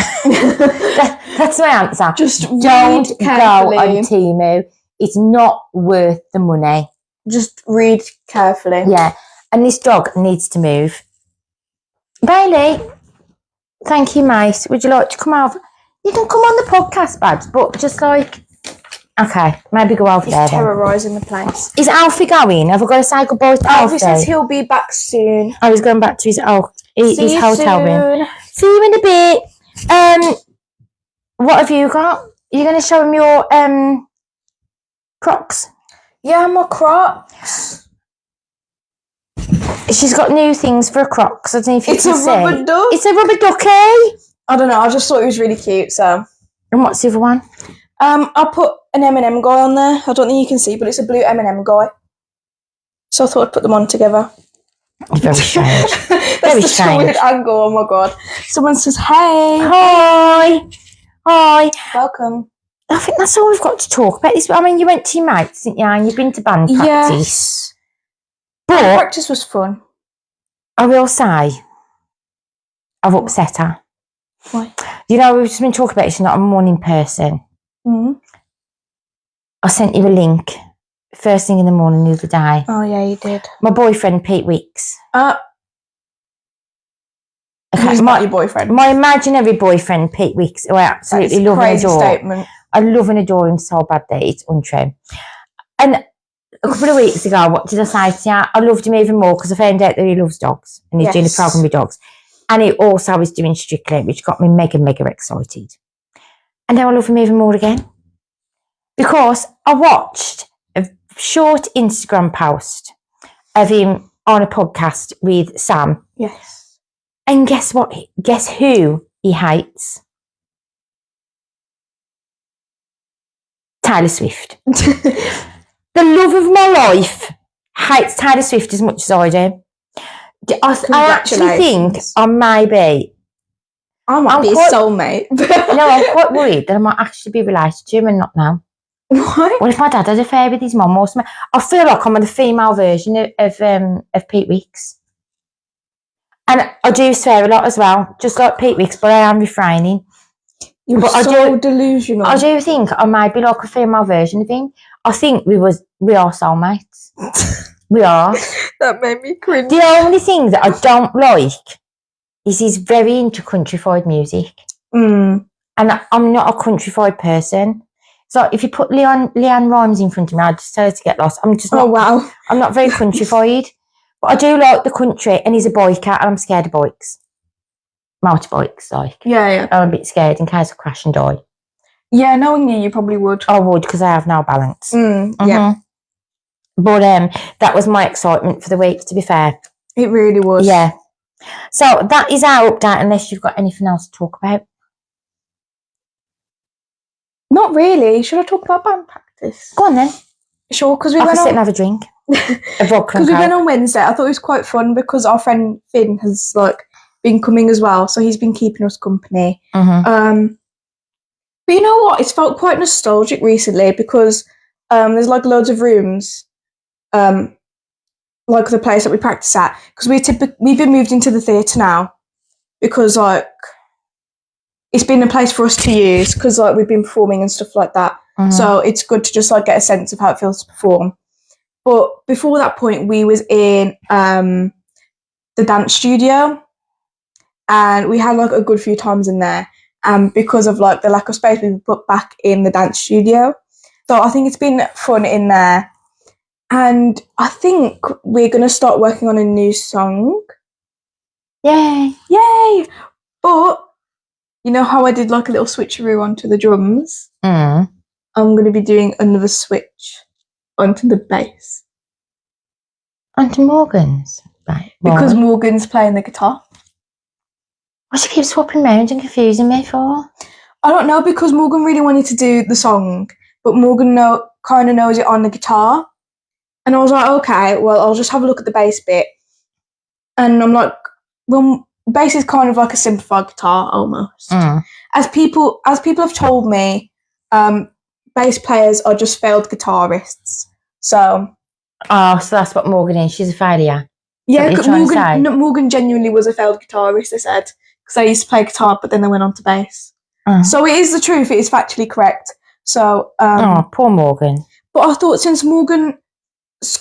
That's my answer. Just don't go on Temu. It's not worth the money. Just read carefully. Yeah. And this dog needs to move. Bailey, thank you, mate. Would you like to come over? You can come on the podcast, Babs, but just like, okay, maybe go over there. He's terrorising the place. Is Alfie going? Have I got to say goodbye to Alfie? Alfie says he'll be back soon. Oh, he's going back to his hotel room. See you in a bit. What have you got? Are you going to show him your Crocs? Yeah, my Crocs. She's got new things for Crocs. I don't know if you can see. It's a rubber duck. It's a rubber ducky. I don't know. I just thought it was really cute. So. And what's the other one? I put an M&M guy on there. I don't think you can see, but it's a blue M&M guy. So I thought I'd put them on together. Very strange. That's Very the strange. weird angle. Oh my god! Someone says, "Hey, hi, welcome." I think that's all we've got to talk about. I mean, you went to your mates, didn't you? And you've been to band practice. Yes. But band practice was fun. I will say, I've upset her. Why? You know, we've just been talking about it. She's not a morning person. Mm-hmm. I sent you a link first thing in the morning the other day. Oh, yeah, you did. My boyfriend, Pete Weeks. He's not your boyfriend. My imaginary boyfriend, Pete Weeks, who I absolutely love and adore. Statement. I love and adore him so badly, it's untrue. And a couple of weeks ago, what did I say to you? I loved him even more because I found out that he loves dogs and he's doing a program with dogs. And he also is doing Strictly, which got me mega, mega excited. And now I love him even more again. Because I watched a short Instagram post of him on a podcast with Sam. Yes. And guess what? Guess who he hates? Taylor Swift. The love of my life hates Taylor Swift as much as I do. I actually think I might be his soulmate. No, I'm quite worried that I might actually be related to him and not now. Why? What if my dad had an affair with his mum or something? I feel like I'm the female version of Pete Wicks. And I do swear a lot as well, just like Pete Wicks, but I am refraining. You're so delusional. I do think I might be like a female version of him. I think we are soulmates. We are. That made me cringe. The only thing that I don't like is he's very into countrified music. And I'm not a countrified person. So if you put Leanne Rhymes in front of me, I'd just tell her to get lost. I'm just not, oh, wow. I'm not very countrified. But I do like the country, and he's a biker, and I'm scared of bikes. Motorbikes, like. Yeah. I'm a bit scared in case I crash and die. Yeah, knowing you probably would. I would, because I have no balance. Yeah. But that was my excitement for the week, to be fair. It really was. Yeah. So that is our update, unless you've got anything else to talk about. Not really. Should I talk about band practice? Go on then. Sure, because we went sit and have a drink. Because we went on Wednesday. I thought it was quite fun because our friend Finn has been coming as well, so he's been keeping us company. But you know what? It's felt quite nostalgic recently because there's loads of rooms, like the place that we practice at, because we've been moved into the theatre now because it's been a place for us to use because we've been performing and stuff like that. So it's good to just get a sense of how it feels to perform. But before that point, we was in the dance studio, and we had a good few times in there. Because of the lack of space, we put back in the dance studio. So I think it's been fun in there, and I think we're gonna start working on a new song. Yay! But you know how I did a little switcheroo onto the drums? I'm going to be doing another switch onto the bass. Onto Morgan's? Right. Because Morgan's playing the guitar. What she keeps swapping around and confusing me for? I don't know, because Morgan really wanted to do the song, but Morgan kind of knows it on the guitar. And I was like, okay, well, I'll just have a look at the bass bit. And I'm like, well, bass is kind of like a simplified guitar almost. As people have told me, bass players are just failed guitarists. So that's what Morgan is. She's a failure. Yeah, Morgan genuinely was a failed guitarist, they said, because they used to play guitar, but then they went on to bass. So it is the truth. It is factually correct. So poor Morgan. But I thought since Morgan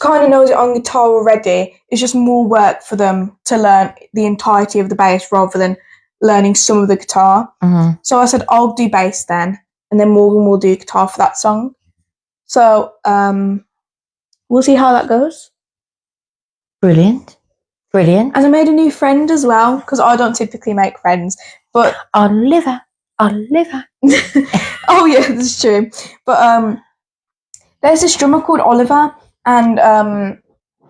kind of knows it on guitar already, it's just more work for them to learn the entirety of the bass rather than learning some of the guitar. So I said, I'll do bass then, and then Morgan will do guitar for that song. So we'll see how that goes. Brilliant. And I made a new friend as well, because I don't typically make friends. But Oliver. Oh yeah, that's true. But there's this drummer called Oliver, and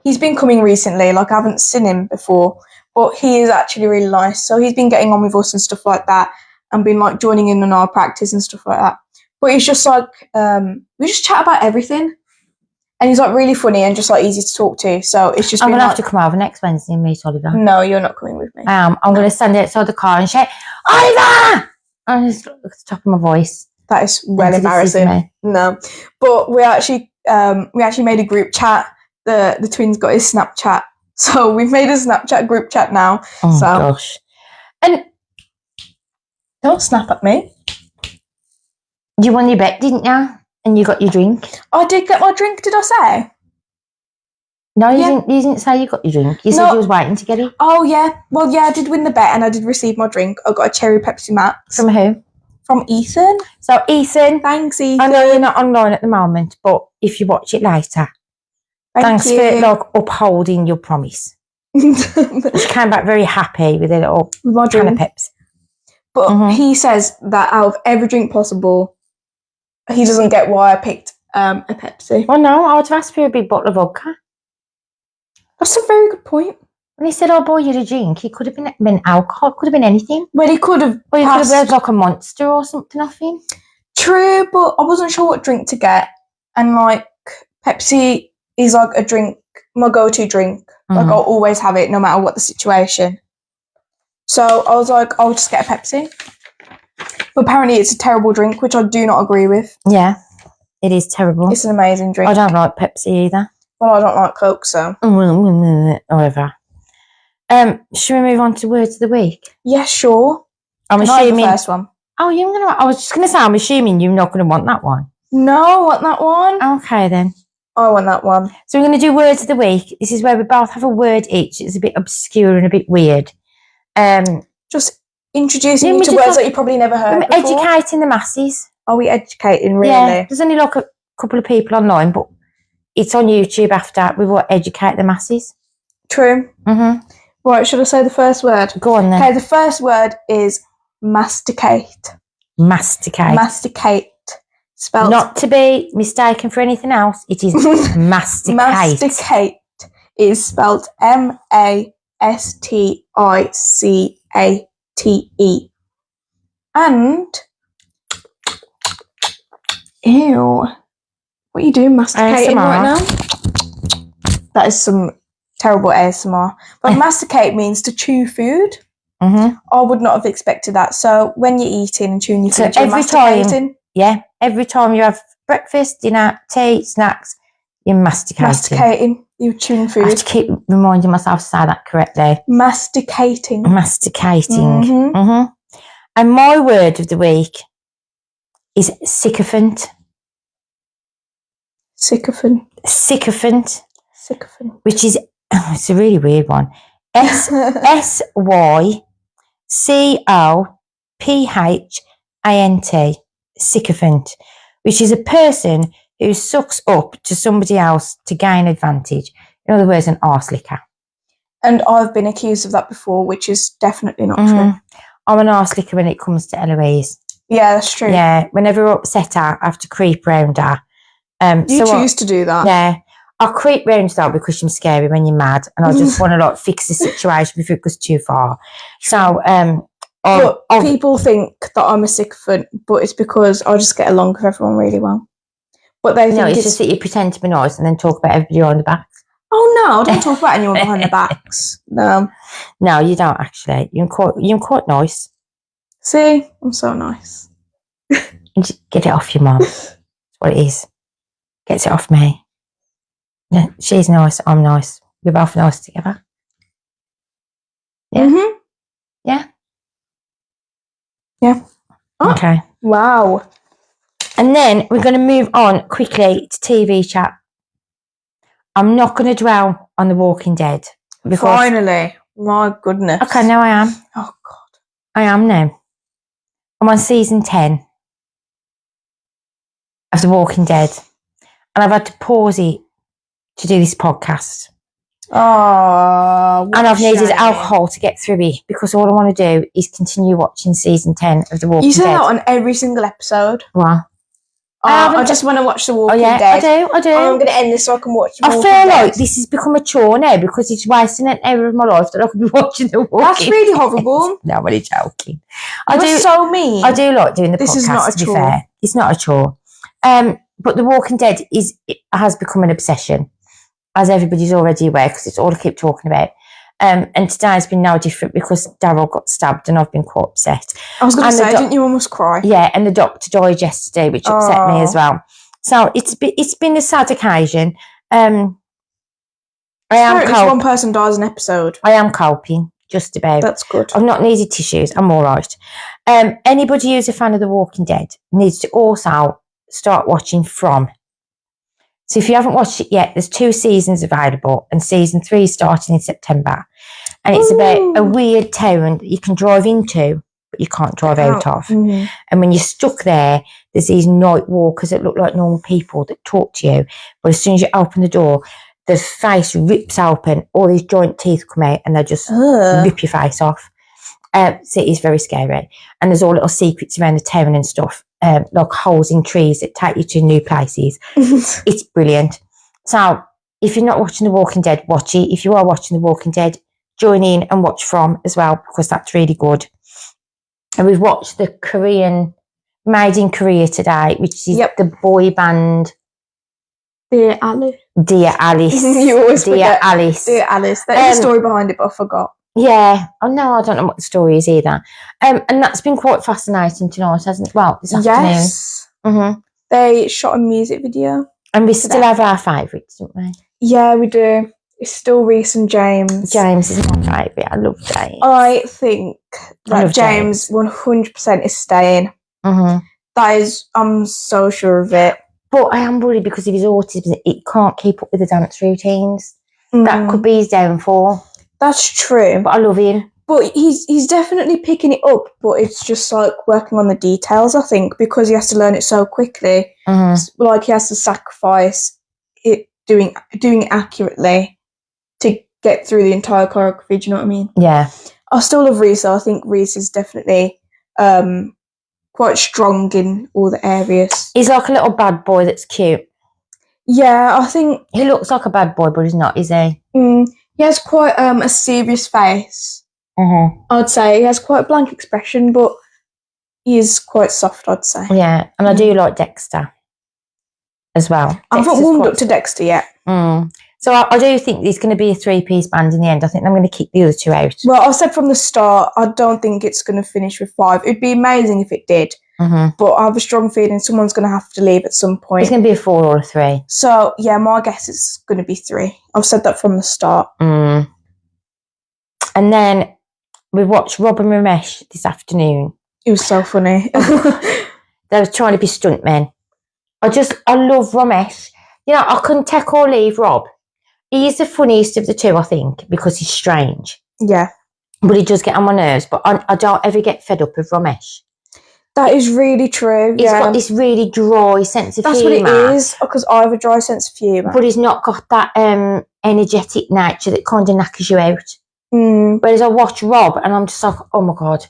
he's been coming recently. I haven't seen him before, but he is actually really nice. So he's been getting on with us and stuff like that, and been joining in on our practice and stuff like that. But he's just we just chat about everything. And he's really funny and just easy to talk to. So it's just I'm going to have to come over next Wednesday and meet Oliver. No, you're not coming with me. I'm going to stand outside the car and shout, Oliver! And just look at the top of my voice. That is well embarrassing. No. But we actually made a group chat. The twins got his Snapchat. So we've made a Snapchat group chat now. Oh, gosh. And don't snap at me. You won your bet, didn't you? And you got your drink. I did get my drink, did I say? No, you didn't say you got your drink. You said you was waiting to get it. Oh, yeah. Well, yeah, I did win the bet and I did receive my drink. I got a cherry Pepsi Max. From who? From Ethan. So, Ethan. Thanks, Ethan. I know you're not online at the moment, but if you watch it later, thanks for upholding your promise. She came back very happy with a little can of Pepsi. But he says that out of every drink possible, he doesn't get why I picked a Pepsi. Well, no, I would have asked for a big bottle of vodka. That's a very good point. When he said, "I'll buy you a drink," it could have been alcohol. It could have been anything. Well, he could have. Or you could have had like a Monster or something off him. True, but I wasn't sure what drink to get, and like Pepsi is like a drink, my go-to drink. Like I'll always have it, no matter what the situation. So I was like, I'll just get a Pepsi. But apparently, it's a terrible drink, which I do not agree with. Yeah, it is terrible. It's an amazing drink. I don't like Pepsi either. Well, I don't like Coke, so. Whatever. Should we move on to words of the week? Yeah, sure. I'm assuming the first one. Oh, you're gonna. I was just gonna say, I'm assuming you're not gonna want that one. No, I want that one. Okay then. I want that one. So we're gonna do words of the week. This is where we both have a word each. It's a bit obscure and a bit weird. Just introducing you to words that you probably never heard before. Educating the masses. Are we educating, really? Yeah, there's only like a couple of people online, but it's on YouTube after. We will educate the masses. True. Right, should I say the first word? Go on then. Okay, the first word is masticate. Masticate. Masticate. Spelled. Not to be mistaken for anything else, it is masticate. Masticate is spelled MASTICATE. And, ew, what are you doing masticating right now? That is some terrible ASMR. But masticate means to chew food. I would not have expected that. So when you're eating and chewing your food, you're masticating. Every time you have breakfast, dinner, tea, snacks, you're masticating. Masticating. You're chewing food. I have to keep reminding myself to say that correctly. Masticating. Masticating. And my word of the week is sycophant. Sycophant. Sycophant. Sycophant. Which is, it's a really weird one. SYCOPHANT. Sycophant, which is a person who sucks up to somebody else to gain advantage. In other words, an arse licker. And I've been accused of that before, which is definitely not true. I'm an arse licker when it comes to Eloise. Yeah, that's true. Yeah, whenever we're upset her, I have to creep round her. You choose to do that. Yeah. I'll creep round her because I'm scary when you're mad, and I just want to like fix the situation before it goes too far. So, but people think that I'm a sycophant, but it's because I just get along with everyone really well. But they think it's just that you pretend to be nice and then talk about everybody on the back. Oh no, I don't talk about anyone behind the backs. No, you don't actually. You're quite nice. See, I'm so nice. Get it off your mum. That's what it is. Gets it off me. Yeah, she's nice. I'm nice. We're both nice together. Yeah. Yeah. Oh, okay. Wow. And then we're going to move on quickly to TV chat. I'm not going to dwell on The Walking Dead. Finally. My goodness. Okay, now I am. Oh, God. I am now. I'm on season 10 of The Walking Dead. And I've had to pause it to do this podcast. Oh, and I've needed alcohol to get through it because all I want to do is continue watching season 10 of The Walking Dead. You say that on every single episode. What? I just want to watch The Walking Dead. I do. I'm going to end this so I can watch The Walking Dead. I feel Dead. like this has become a chore now because it's wasting an hour of my life that I could be watching The Walking Dead. That's really horrible. No, I'm only joking. You're so mean. I do like doing the podcast, is not a chore. To be fair. It's not a chore. But The Walking Dead has become an obsession, as everybody's already aware, because it's all I keep talking about. And today's been no different because Daryl got stabbed and I've been quite upset. I was going to say, didn't you almost cry? Yeah, and the doctor died yesterday, which upset me as well. So it's been a sad occasion. It's one person dies an episode. I am coping, just about. That's good. I've not needed tissues. I'm all right. Anybody who's a fan of The Walking Dead needs to also start watching From. So if you haven't watched it yet, there's 2 seasons available, and season 3 is starting in September. And it's about a weird town that you can drive into, but you can't drive out of. And when you're stuck there, there's these night walkers that look like normal people that talk to you. But as soon as you open the door, the face rips open, all these giant teeth come out, and they just rip your face off. So it is very scary. And there's all little secrets around the town and stuff. Like holes in trees that take you to new places. It's brilliant. So if you're not watching The Walking Dead, watch it. If you are watching The Walking Dead, join in and watch from as well, because that's really good. And we've watched the Korean, Made in Korea today, which is the boy band. Dear Alice. Dear Alice. You always forget. Alice. Dear Alice. There's a story behind it, but I forgot. Yeah. Oh, no, I don't know what the story is either. And that's been quite fascinating tonight, hasn't it? Well, this afternoon. Yes. Mm-hmm. They shot a music video. And we still have our favourites, don't we? Yeah, we do. It's still Reese and James. James is my favourite. I love James. I think that James 100% is staying. Mm-hmm. That is, I'm so sure of it. But I am worried because of his autism. He can't keep up with the dance routines. That could be his downfall. That's true. But I love him. But he's definitely picking it up. But it's just like working on the details, I think, because he has to learn it so quickly. Mm-hmm. Like he has to sacrifice it, doing it accurately to get through the entire choreography. Do you know what I mean? Yeah. I still love Reese. I think Reese is definitely quite strong in all the areas. He's like a little bad boy that's cute. Yeah, I think... He looks like a bad boy, but he's not, is he? He has quite a serious face. Mm-hmm. I'd say he has quite a blank expression, but he is quite soft, I'd say. Yeah, and I do like Dexter as well. I haven't warmed up to Dexter yet. So I do think there's going to be a 3-piece band in the end. I think I'm going to kick the other 2 out. Well, I said from the start, I don't think it's going to finish with 5. It'd be amazing if it did. Mm-hmm. But I have a strong feeling someone's going to have to leave at some point. It's going to be a 4 or a 3. So, yeah, my guess is going to be 3. I've said that from the start. And then we watched Rob and Ramesh this afternoon. It was so funny. They were trying to be stuntmen. I love Ramesh. You know, I couldn't take or leave Rob. He is the funniest of the 2, I think, because he's strange. Yeah. But he does get on my nerves. But I don't ever get fed up with Ramesh. That is really true. He's got this really dry sense of humour. That's what it is, because I have a dry sense of humour. But he's not got that energetic nature that kind of knackers you out. Whereas I watch Rob and I'm just like, oh my God.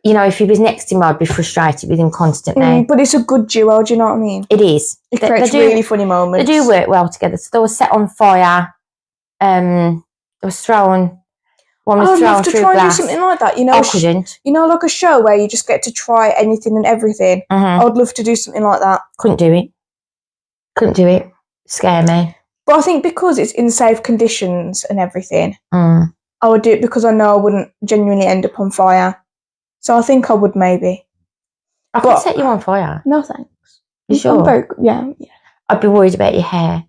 You know, if he was next to him, I'd be frustrated with him constantly. But it's a good duo, do you know what I mean? It is. It creates really funny moments. They do work well together. So they were set on fire. They was thrown... I'd love to try and do something like that. You know, I couldn't. You know, like a show where you just get to try anything and everything. I would love to do something like that. Couldn't do it. Scare me. But I think because it's in safe conditions and everything, I would do it because I know I wouldn't genuinely end up on fire. So I think I would maybe. I could set you on fire. No thanks. You sure? Yeah. I'd be worried about your hair.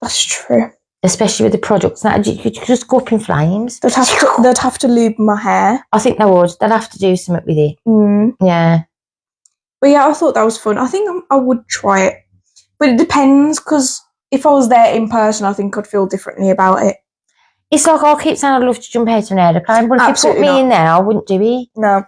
That's true. Especially with the products. Now, you could just go up in flames. They'd have to lube my hair. I think they would. They'd have to do something with it. Yeah. But yeah, I thought that was fun. I think I would try it. But it depends, because if I was there in person, I think I'd feel differently about it. It's like I keep saying I'd love to jump out of an aeroplane, but if you put me in there, I wouldn't do it. No.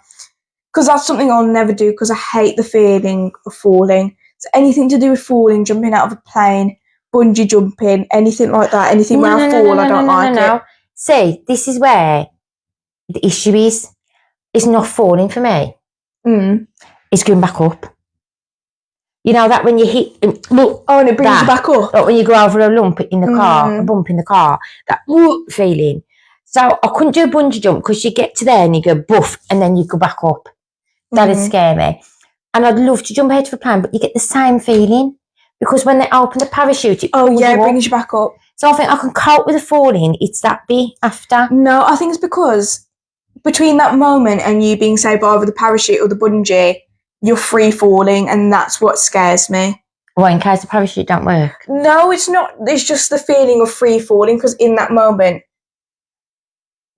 Because that's something I'll never do, because I hate the feeling of falling. So anything to do with falling, jumping out of a plane, bungee jumping, anything like that, anything where I fall, I don't like it. See, this is where the issue is. It's not falling for me. It's going back up. You know that when you hit, look, and it brings you back up. Like when you go over a lump in the car, a bump in the car, that feeling. So I couldn't do a bungee jump because you get to there and you go buff and then you go back up. That'd scare me. And I'd love to jump out of a plane, but you get the same feeling. Because when they open the parachute, it brings you back up. So I think I can cope with the falling. It's that bit after. No, I think it's because between that moment and you being saved by either the parachute or the bungee, you're free falling, and that's what scares me. Well, in case the parachute don't work? No, it's not. It's just the feeling of free falling, because in that moment,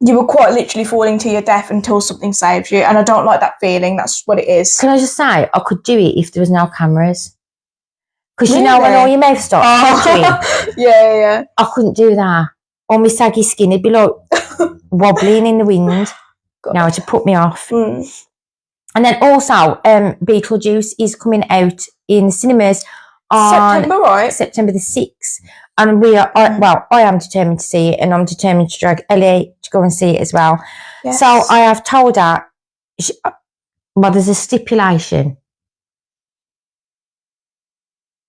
you were quite literally falling to your death until something saves you, and I don't like that feeling. That's what it is. Can I just say, I could do it if there was no cameras. Because you know when all your mouth starts twitching. Yeah. I couldn't do that. All my saggy skin, it'd be like wobbling in the wind. No, to put me off. And then also, Beetlejuice is coming out in the cinemas on September, right? September the 6th. And we are, I am determined to see it, and I'm determined to drag Ellie to go and see it as well. Yes. So I have told her, there's a stipulation.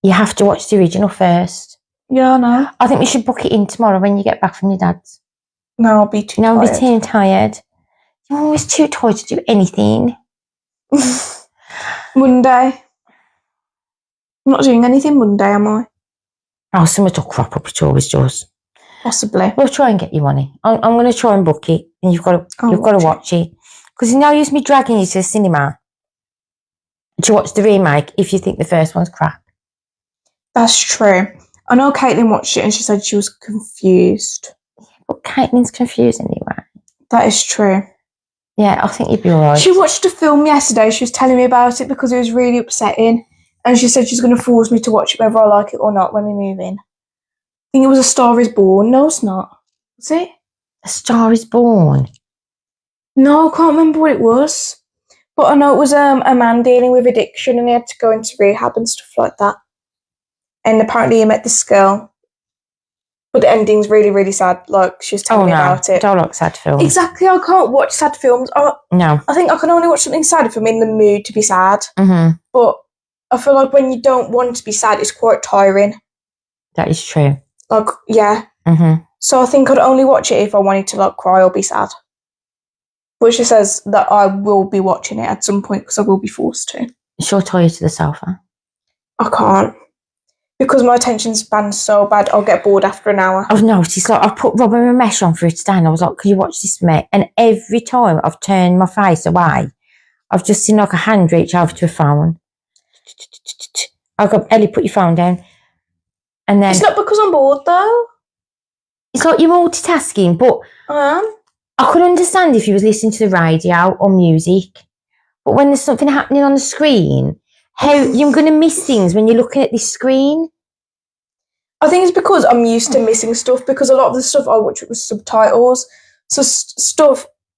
You have to watch the original first. Yeah, I know. I think we should book it in tomorrow when you get back from your dad's. No, I'll be too No, I'll tired. be too tired. You're always too tired to do anything. Monday. I'm not doing anything Monday, am I? Oh, something will crop up, it always does. Possibly. We'll try and get you on it. I'm going to try and book it, and you've got to watch it. Because no use me dragging you to the cinema to watch the remake if you think the first one's crap. That's true. I know Caitlin watched it and she said she was confused. But Caitlin's confused anyway. That is true. Yeah, I think you'd be all right. She watched a film yesterday. She was telling me about it because it was really upsetting. And she said she's going to force me to watch it whether I like it or not when we move in. I think it was A Star is Born. No, it's not. Was it? A Star is Born. No, I can't remember what it was. But I know it was a man dealing with addiction and he had to go into rehab and stuff like that. And apparently he met this girl. But the ending's really, really sad. Like, she was telling me about it. I don't like sad films. Exactly, I can't watch sad films. No. I think I can only watch something sad if I'm in the mood to be sad. Mm-hmm. But I feel like when you don't want to be sad, it's quite tiring. That is true. Like, yeah. Mm-hmm. So I think I'd only watch it if I wanted to, like, cry or be sad. But she says that I will be watching it at some point because I will be forced to. She'll tie you to the sofa. I can't. Because my attention span's so bad, I'll get bored after an hour. I've noticed, like, I've put Robin and Mesh on for it today and I was like, could you watch this for me? And every time I've turned my face away, I've just seen like a hand reach over to a phone. I go, Ellie, put your phone down. And then... It's not because I'm bored, though. It's like you're multitasking, but... I am. I could understand if you was listening to the radio or music. But when there's something happening on the screen... How you're going to miss things when you're looking at this screen? I think it's because I'm used to missing stuff because a lot of the stuff I watch with subtitles. So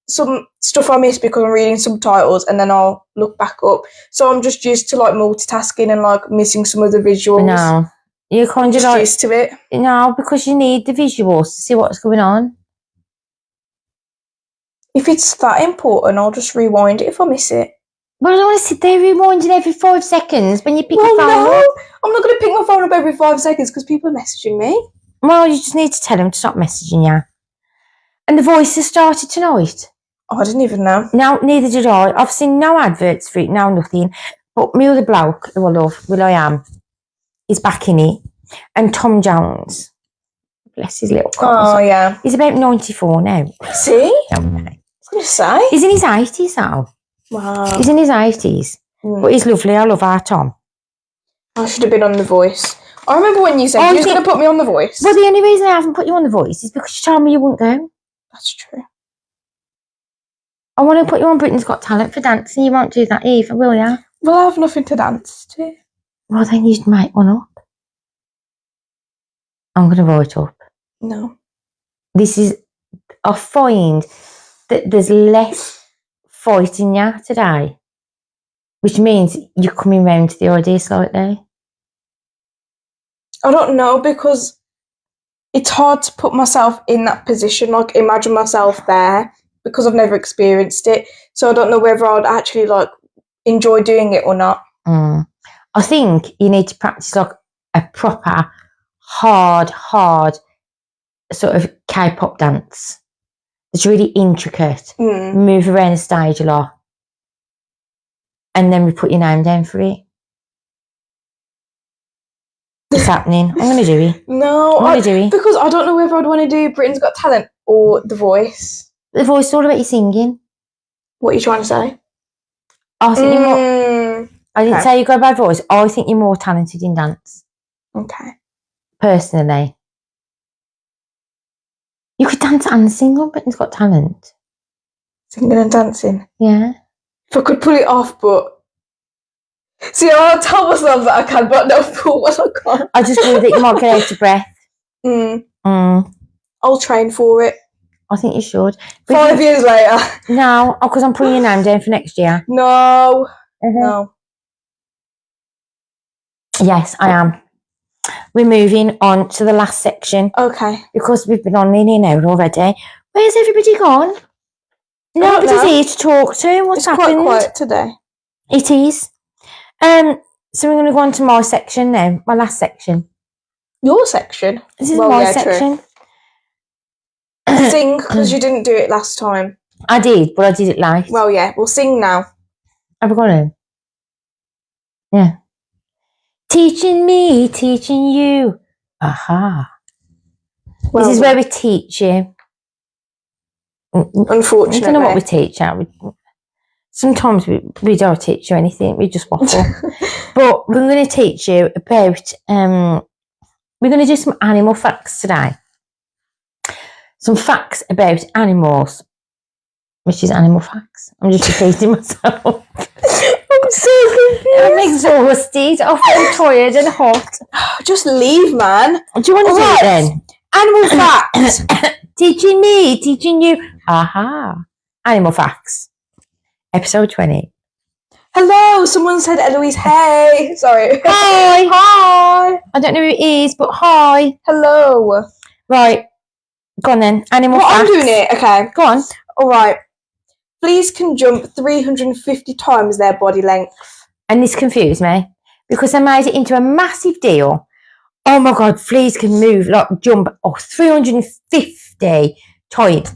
some stuff I miss because I'm reading subtitles and then I'll look back up. So I'm just used to like multitasking and like missing some of the visuals. No, you're kind of just like used to it. No, because you need the visuals to see what's going on. If it's that important, I'll just rewind it if I miss it. Well, I don't want to sit there rewinding every 5 seconds when you pick your phone no, up. I'm not going to pick my phone up every 5 seconds because people are messaging me. Well, you just need to tell them to stop messaging you. And The Voice has started tonight. Oh, I didn't even know. No, neither did I. I've seen no adverts for it, no nothing. But me other bloke, who I love, Will.i.am, is back in it. And Tom Jones. Bless his little cotton. Oh, yeah. He's about 94 now. See? I was going to say. He's in his 80s now. Wow. He's in his 80s. But he's lovely. I love our Tom. I should have been on The Voice. I remember when you said you were going to put me on The Voice. Well, the only reason I haven't put you on The Voice is because you told me you wouldn't go. That's true. I want to put you on Britain's Got Talent for dancing. You won't do that either, will you? Well, I have nothing to dance to. Well, then you'd make one up. I'm going to write up. No. I find that there's less fighting you today, which means you're coming round to the idea slightly. I don't know, because it's hard to put myself in that position, like imagine myself there, because I've never experienced it. So I don't know whether I'd actually like enjoy doing it or not. I think you need to practice like a proper hard sort of K-pop dance. It's really intricate. Move around the stage a lot. And then we put your name down for it. It's happening. I'm going to do it. No, I'm going to do it. Because I don't know whether I'd want to do Britain's Got Talent or The Voice. The Voice is all about you singing. What are you trying to say? I think you're more... I didn't say you got a bad voice. I think you're more talented in dance. Okay. Personally. You could dance and sing on Britain's Got Talent. Singing and dancing? Yeah. If I could pull it off, but... See, I'll tell myself that I can, but no, for what I can't. I just worry that you might get out of breath. I'll train for it. I think you should. But 5 years later. No, because I'm putting your name down for next year. No. No. Yes, I am. We're moving on to the last section. Okay. Because we've been on nearly an hour already. Where's everybody gone? Nobody's here to talk to. What's happened? It's quite quiet today. It is. So we're going to go on to my section now. My last section. Your section? This is my section. Sing, because you didn't do it last time. I did, but I did it late. Well, yeah, we'll sing now. Have I got it? Yeah. Teaching me, teaching you. Aha. Well, this is where we teach you. Unfortunately. I don't know what we teach you. Sometimes we don't teach you anything. We just waffle. But we're going to teach you about... we're going to do some animal facts today. Some facts about animals. Which is animal facts. I'm just repeating myself. I'm so confused. I'm exhausted. I'm tired and hot. Just leave, man. Do you want to do it then? Animal facts. Teaching me, teaching you. Aha. Animal facts. Episode 20. Hello. Someone said Eloise, hey. Sorry. Hi. Hi. I don't know who it is, but hi. Hello. Right. Go on then. Animal facts. facts. I'm doing it. Okay. Go on. All right. Fleas can jump 350 times their body length. And this confused me because I made it into a massive deal. Oh my God, fleas can move, like jump 350 times.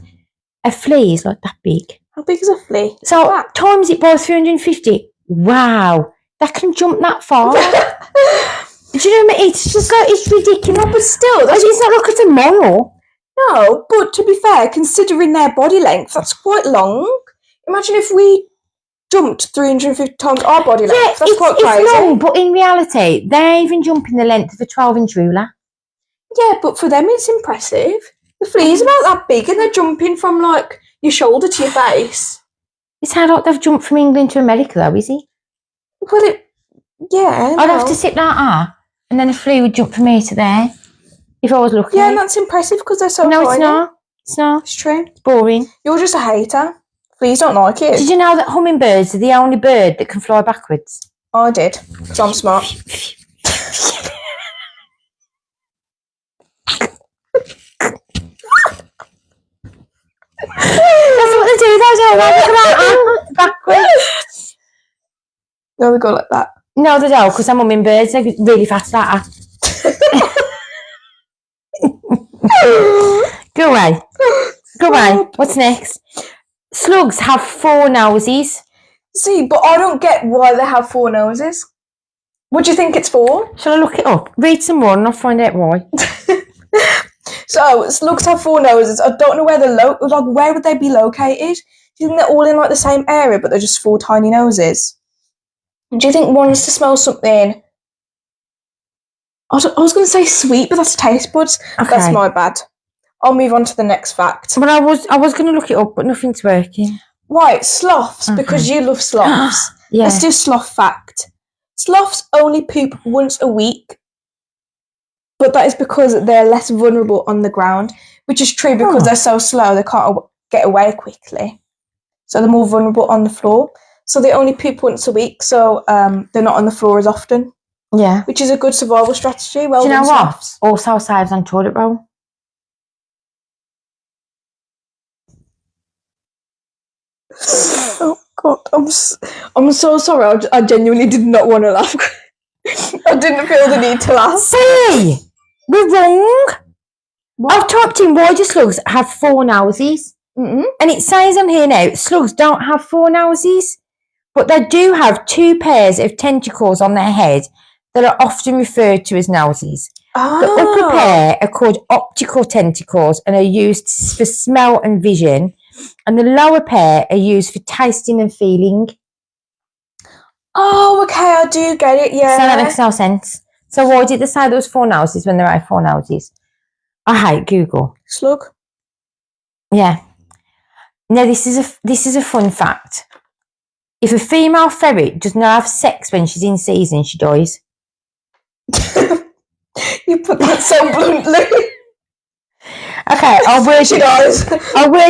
A flea is like that big. How big is a flea? So times it by 350. Wow, that can jump that far. Do you know what I mean? It's just like, it's ridiculous. But still, it's not like it's a mole. No, but to be fair, considering their body length, that's quite long. Imagine if we jumped 350 times our body length. That's quite crazy. It's long, but in reality, they're even jumping the length of a 12-inch ruler. Yeah, but for them, it's impressive. The flea's about that big, and they're jumping from like your shoulder to your face. It's how like they've jumped from England to America, though, is he? Well, I'd have to sit like that, and then a flea would jump from here to there. If I was lucky. Yeah, and that's impressive because they're so tiny. No, it's not. It's not. It's true. It's boring. You're just a hater. Fleas don't like it. Did you know that hummingbirds are the only bird that can fly backwards? I did, because I'm smart. That's what they do, don't they? Backwards. No, they go like that. No, they don't, because I'm hummingbirds. They're really fast like that. Go away. Go away. What's next? Slugs have 4 noses. See, but I don't get why they have 4 noses. What do you think it's for? Shall I look it up? Read some more and I'll find out why. So, slugs have 4 noses. I don't know where they're where would they be located? Do you think they're all in like the same area, but they're just 4 tiny noses? Do you think one's to smell something? I was going to say sweet, but that's taste buds. Okay. That's my bad. I'll move on to the next fact. But I was going to look it up, but nothing's working. Right, sloths, because you love sloths. Yeah. Let's do sloth fact. Sloths only poop once a week, but that is because they're less vulnerable on the ground, which is true because they're so slow, they can't get away quickly. So they're more vulnerable on the floor. So they only poop once a week, so they're not on the floor as often. Yeah. Which is a good survival strategy. Well, do you know what? Sloths. Also saves on toilet roll. Oh God, I'm so sorry. I genuinely did not want to laugh. I didn't feel the need to laugh. See, we're wrong. What? I've typed in why do slugs have 4 noses, and it says on here now slugs don't have 4 noses, but they do have 2 pairs of tentacles on their head that are often referred to as noses. Oh. The upper pair are called optical tentacles and are used for smell and vision. And the lower pair are used for tasting and feeling. Oh, okay, I do get it, yeah. So that makes no sense. So why did they say there was 4 noses when there are 4 noses? I hate Google. Slug? Yeah. Now this is a fun fact. If a female ferret does not have sex when she's in season, she dies. You put that so bluntly. Okay, I'll word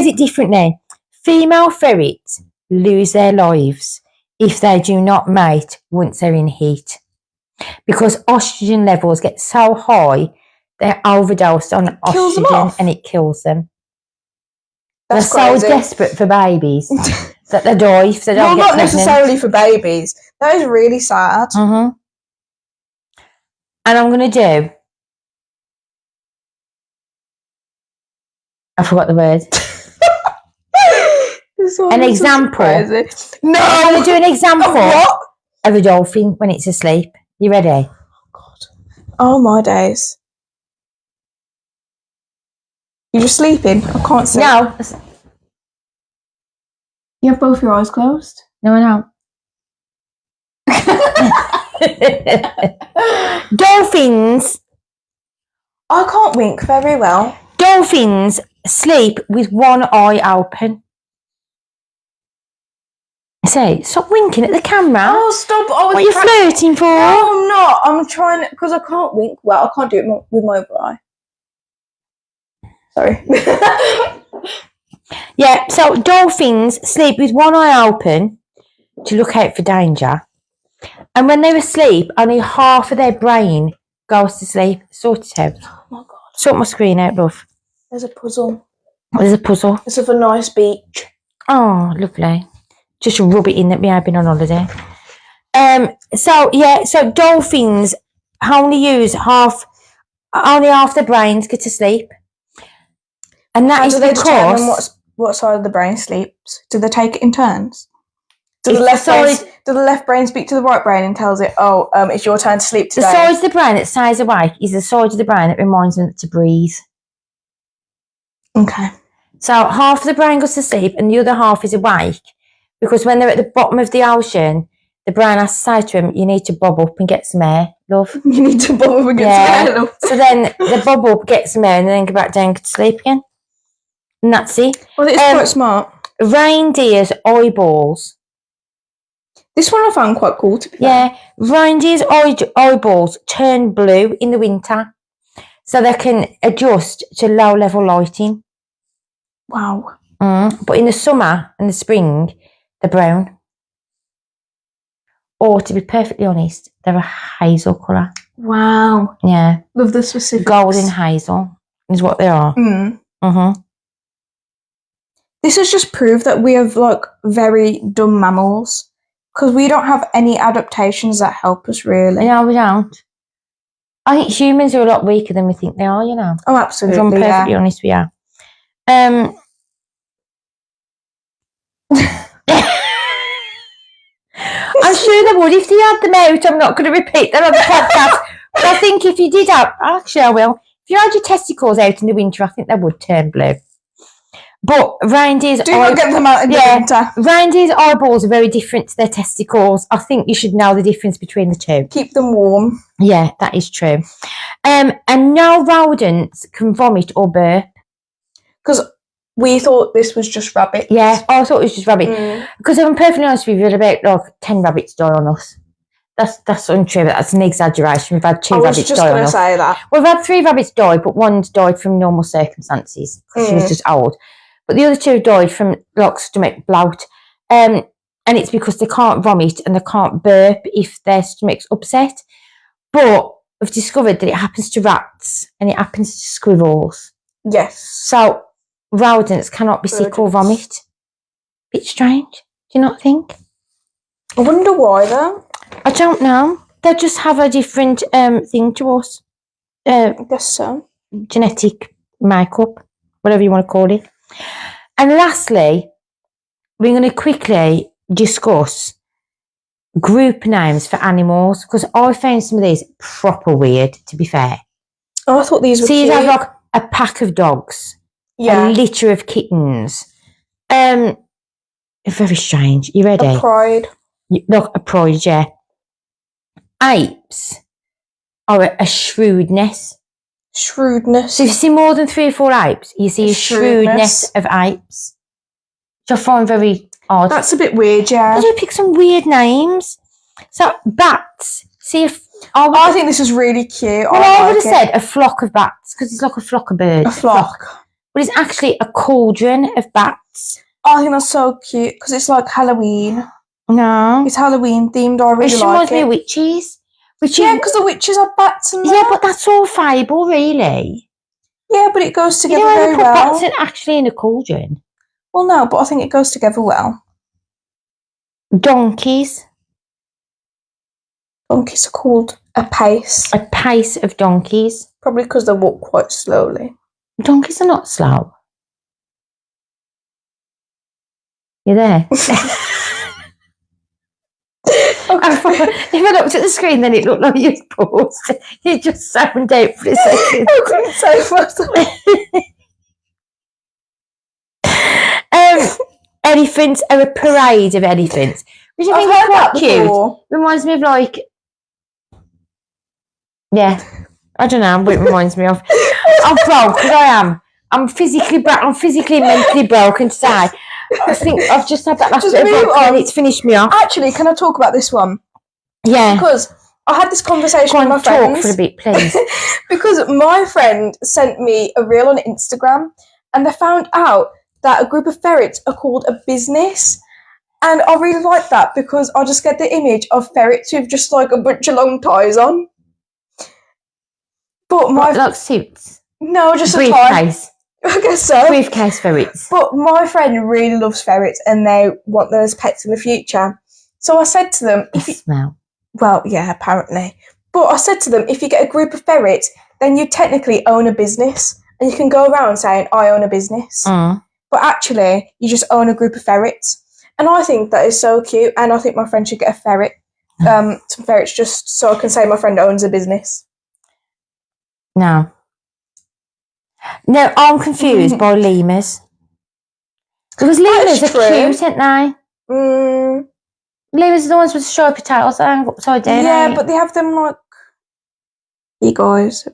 it differently. Female ferrets lose their lives if they do not mate once they're in heat. Because oxygen levels get so high, they're overdosed on oxygen and it kills them. They're so desperate for babies that they die if they don't get pregnant. Not necessarily for babies. That is really sad. And I'm going to do I forgot the word. An example. No, I'm going to do an example what? of a dolphin when it's asleep. You ready? Oh my days. You're just sleeping? I can't see. No. You have both your eyes closed? No, I don't. Dolphins. I can't wink very well. Dolphins sleep with one eye open. Say, stop winking at the camera. Oh, stop. I was what are you flirting for? No, I'm not. I'm trying to, because I can't wink well. I can't do it with my other eye. Sorry. Yeah, so dolphins sleep with one eye open to look out for danger. And when they're asleep, only half of their brain goes to sleep. Sort it out. Oh my God. Sort my screen out, love. There's a puzzle. There's a puzzle. It's of a nice beach. Oh, lovely. Just rub it in that we have been on holiday. So dolphins only use half their brains get to sleep. And that How is do they because determine what side of the brain sleeps? Do they take it in turns? Does the left brain speak to the right brain and tells it, oh, it's your turn to sleep today? The side of the brain that stays awake is the side of the brain that reminds them to breathe. Okay. So half of the brain goes to sleep and the other half is awake because when they're at the bottom of the ocean, the brain has to say to them, you need to bob up and get some air, love. You need to bob up and get some air, love. So then they bob up, get some air and then go back down and go to sleep again. And that's it. Well, it's quite smart. Reindeer's eyeballs. This one I found quite cool, to be fair. Yeah, reindeer's eyeballs turn blue in the winter so they can adjust to low-level lighting. Wow. But in the summer and the spring, they're brown. Or, to be perfectly honest, they're a hazel colour. Wow. Yeah. Love the specifics. Golden hazel is what they are. This has just proved that we have, very dumb mammals. Because we don't have any adaptations that help us, really. No, we don't. I think humans are a lot weaker than we think they are, you know. Oh, absolutely, If I'm perfectly honest, we are. I'm sure they would if they had them out. I'm not going to repeat that on the podcast. But I think if you did have... Actually, I will. If you had your testicles out in the winter, I think they would turn blue. But reindeers... Do not get them out in the winter. Reindeers' eyeballs are very different to their testicles. I think you should know the difference between the two. Keep them warm. Yeah, that is true. And no rodents can vomit or burp. Because we thought this was just rabbit. Yeah, I thought it was just rabbit. Because if I'm perfectly honest with you, about 10 rabbits die on us. That's untrue. That's an exaggeration. We've had 2 rabbits die on us. I was just going to say that. We've had 3 rabbits die, but one's died from normal circumstances because she was just old. But the other 2 died from stomach bloat. And it's because they can't vomit and they can't burp if their stomach's upset. But we've discovered that it happens to rats and it happens to squirrels. Yes. So rodents cannot be sick or vomit. Bit strange. Do you not think? I wonder why, though. I don't know. They just have a different thing to us. I guess so. Genetic makeup, whatever you want to call it. And lastly, we're going to quickly discuss group names for animals because I found some of these proper weird, to be fair. Oh, I thought these were cute. So you have a pack of dogs, a litter of kittens. Very strange. You ready? A pride. Look, a pride, yeah. Apes are a shrewdness. Shrewdness. So if you see more than 3 or 4 apes, you see a shrewdness of apes. Which I find very odd. That's a bit weird, yeah. They do pick some weird names. So bats. See if I think this is really cute. Well, I would have said a flock of bats because it's like a flock of birds. A flock. But it's actually a cauldron of bats. I think that's so cute because it's like Halloween. No. It's Halloween themed. I really like it. It reminds me of witches. Yeah, because the witches are bats and yeah, but that's all fable, really. Yeah, but it goes together very well. Bats are actually in a cauldron. Well, no, but I think it goes together well. Donkeys. Donkeys are called a pace. A pace of donkeys. Probably because they walk quite slowly. Donkeys are not slow. You there? If I looked at the screen, then it looked like you paused. You just sound out for a second. I couldn't say what. Elephants are a parade of elephants, which I think is quite cute. Reminds me of like, yeah, I don't know what it reminds me of. I'm broke, but I am. I'm physically and mentally broken today. I think I've just had that last bit of broken and it's finished me off. Actually, can I talk about this one? Yeah. Because I had this conversation with my friends. Talk for a bit, please. Because my friend sent me a reel on Instagram and they found out that a group of ferrets are called a business. And I really like that because I just get the image of ferrets with just like a bunch of long ties on. But like suits? No, just a tie. I guess so. Briefcase ferrets. But my friend really loves ferrets and they want them as pets in the future. So I said to them... smell. Well, yeah, apparently. But I said to them, if you get a group of ferrets, then you technically own a business. And you can go around saying, I own a business. But actually, you just own a group of ferrets. And I think that is so cute. And I think my friend should get a ferret. Some ferrets just so I can say my friend owns a business. No, I'm confused by lemurs. Because lemurs are cute, aren't they? Lemurs are the ones with striped tails that hang upside down. Yeah, but they have them like big eyes.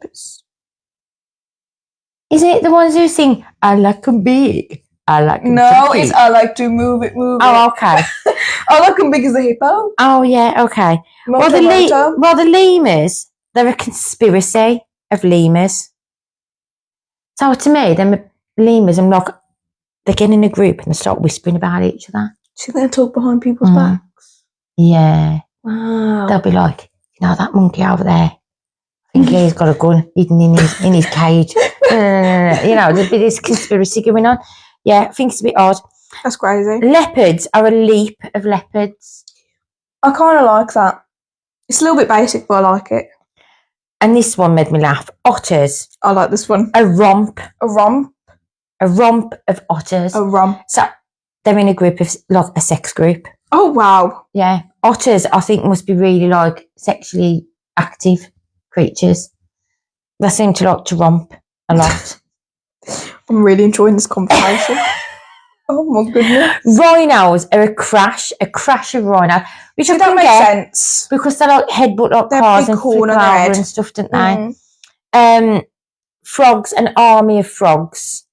Isn't it the ones who sing, I like them big, I like them big? It's I like to move it. Oh, okay. I like them big as the hippo. Oh, yeah, okay. Well, the lemurs, they're a conspiracy of lemurs. So to me, them lemurs, I'm like, they get in a group and they start whispering about each other. So they talk behind people's backs? Yeah. Wow. They'll be like, that monkey over there, I think he's got a gun hidden in his cage. There'll be this conspiracy going on. Yeah, I think it's a bit odd. That's crazy. Leopards are a leap of leopards. I kind of like that. It's a little bit basic, but I like it. And this one made me laugh. Otters. I like this one. A romp. A romp? A romp of otters. A romp. So they're in a group of, like, a sex group. Oh, wow. Yeah. Otters, I think, must be really, like, sexually active creatures. They seem to like to romp a lot. I'm really enjoying this conversation. Oh, my goodness. Rhinos are a crash of rhino. Which I that can makes get sense. because they like headbutt like cars and flip over and stuff, don't they? Frogs, an army of frogs.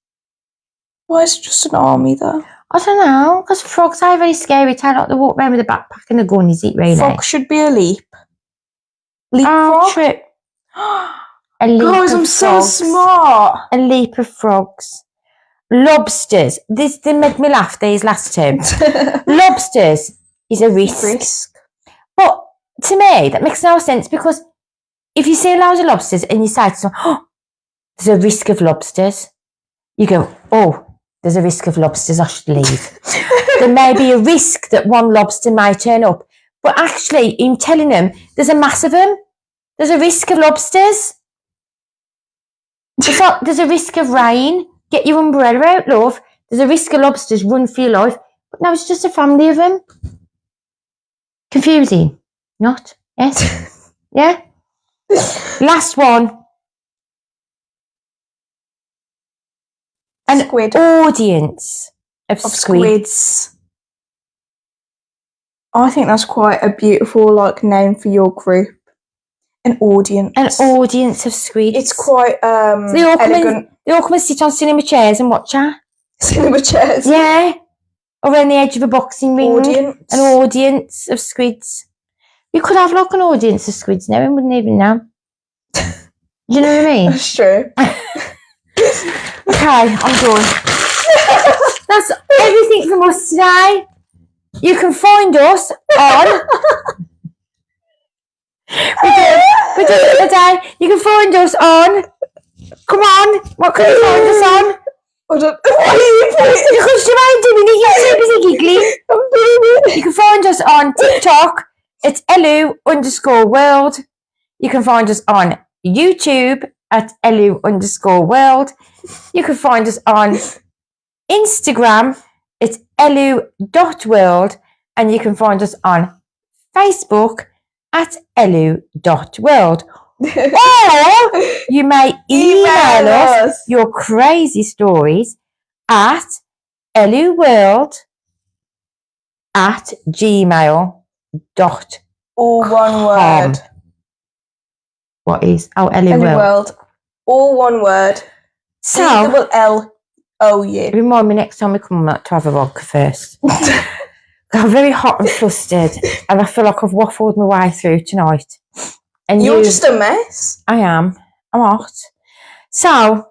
Why is it just an army though? I don't know, because frogs are very scary. They like to walk around with a backpack and a gun, is it really? Frog should be a leap. Leapfrog? Trip. A leap Guys, I'm so smart. A leap of frogs. Lobsters. They made me laugh, these last two. Lobsters is a risk. But to me, that makes no sense because if you see loads of lobsters and you say to someone, oh, there's a risk of lobsters, you go, oh, there's a risk of lobsters, I should leave. There may be a risk that one lobster may turn up. But actually, in telling them, there's a mass of them. There's a risk of lobsters. There's a risk of rain. Get your umbrella out, love. There's a risk of lobsters, run for your life. But no, it's just a family of them. Confusing. Not? Yes? Yeah? Last one. An audience of squids. I think that's quite a beautiful name for your group. An audience. An audience of squids. It's quite elegant. They all come and sit on cinema chairs and watch her. Cinema chairs? Yeah. Or around the edge of a boxing ring. Audience. An audience of squids. You could have an audience of squids now and wouldn't even know. Do you know what I mean? That's true. Okay, I'm done. That's everything from us today. You can find us on... we did it today. You can find us on... Come on, what can you find us on? I don't... Because you ain't doing it, you're so busy giggling. I'm doing it. You can find us on TikTok. It's ellou.world. You can find us on YouTube at ellou_world. You can find us on Instagram It's ellou.world, and you can find us on Facebook at ellou.world. Or you may email us your crazy stories at ellou.world@gmail.com. All one word. What is? Oh, ellou.world. All one word. So, ellou. remind me next time we come to have a vodka first. I'm very hot and flustered, and I feel like I've waffled my way through tonight. And You're just a mess. I am. I'm hot. So,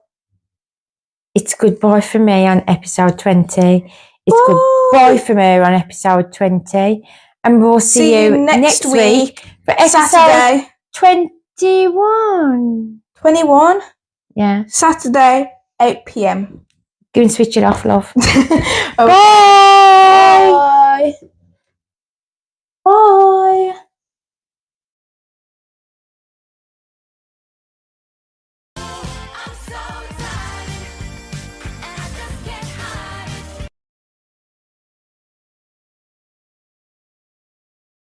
it's goodbye for me on episode 20. It's goodbye from her on episode 20. And we'll see you next week for episode Saturday. 21. 21? Yeah. Saturday, 8 p.m. Go and switch it off, love. Okay. Bye. Bye. Bye.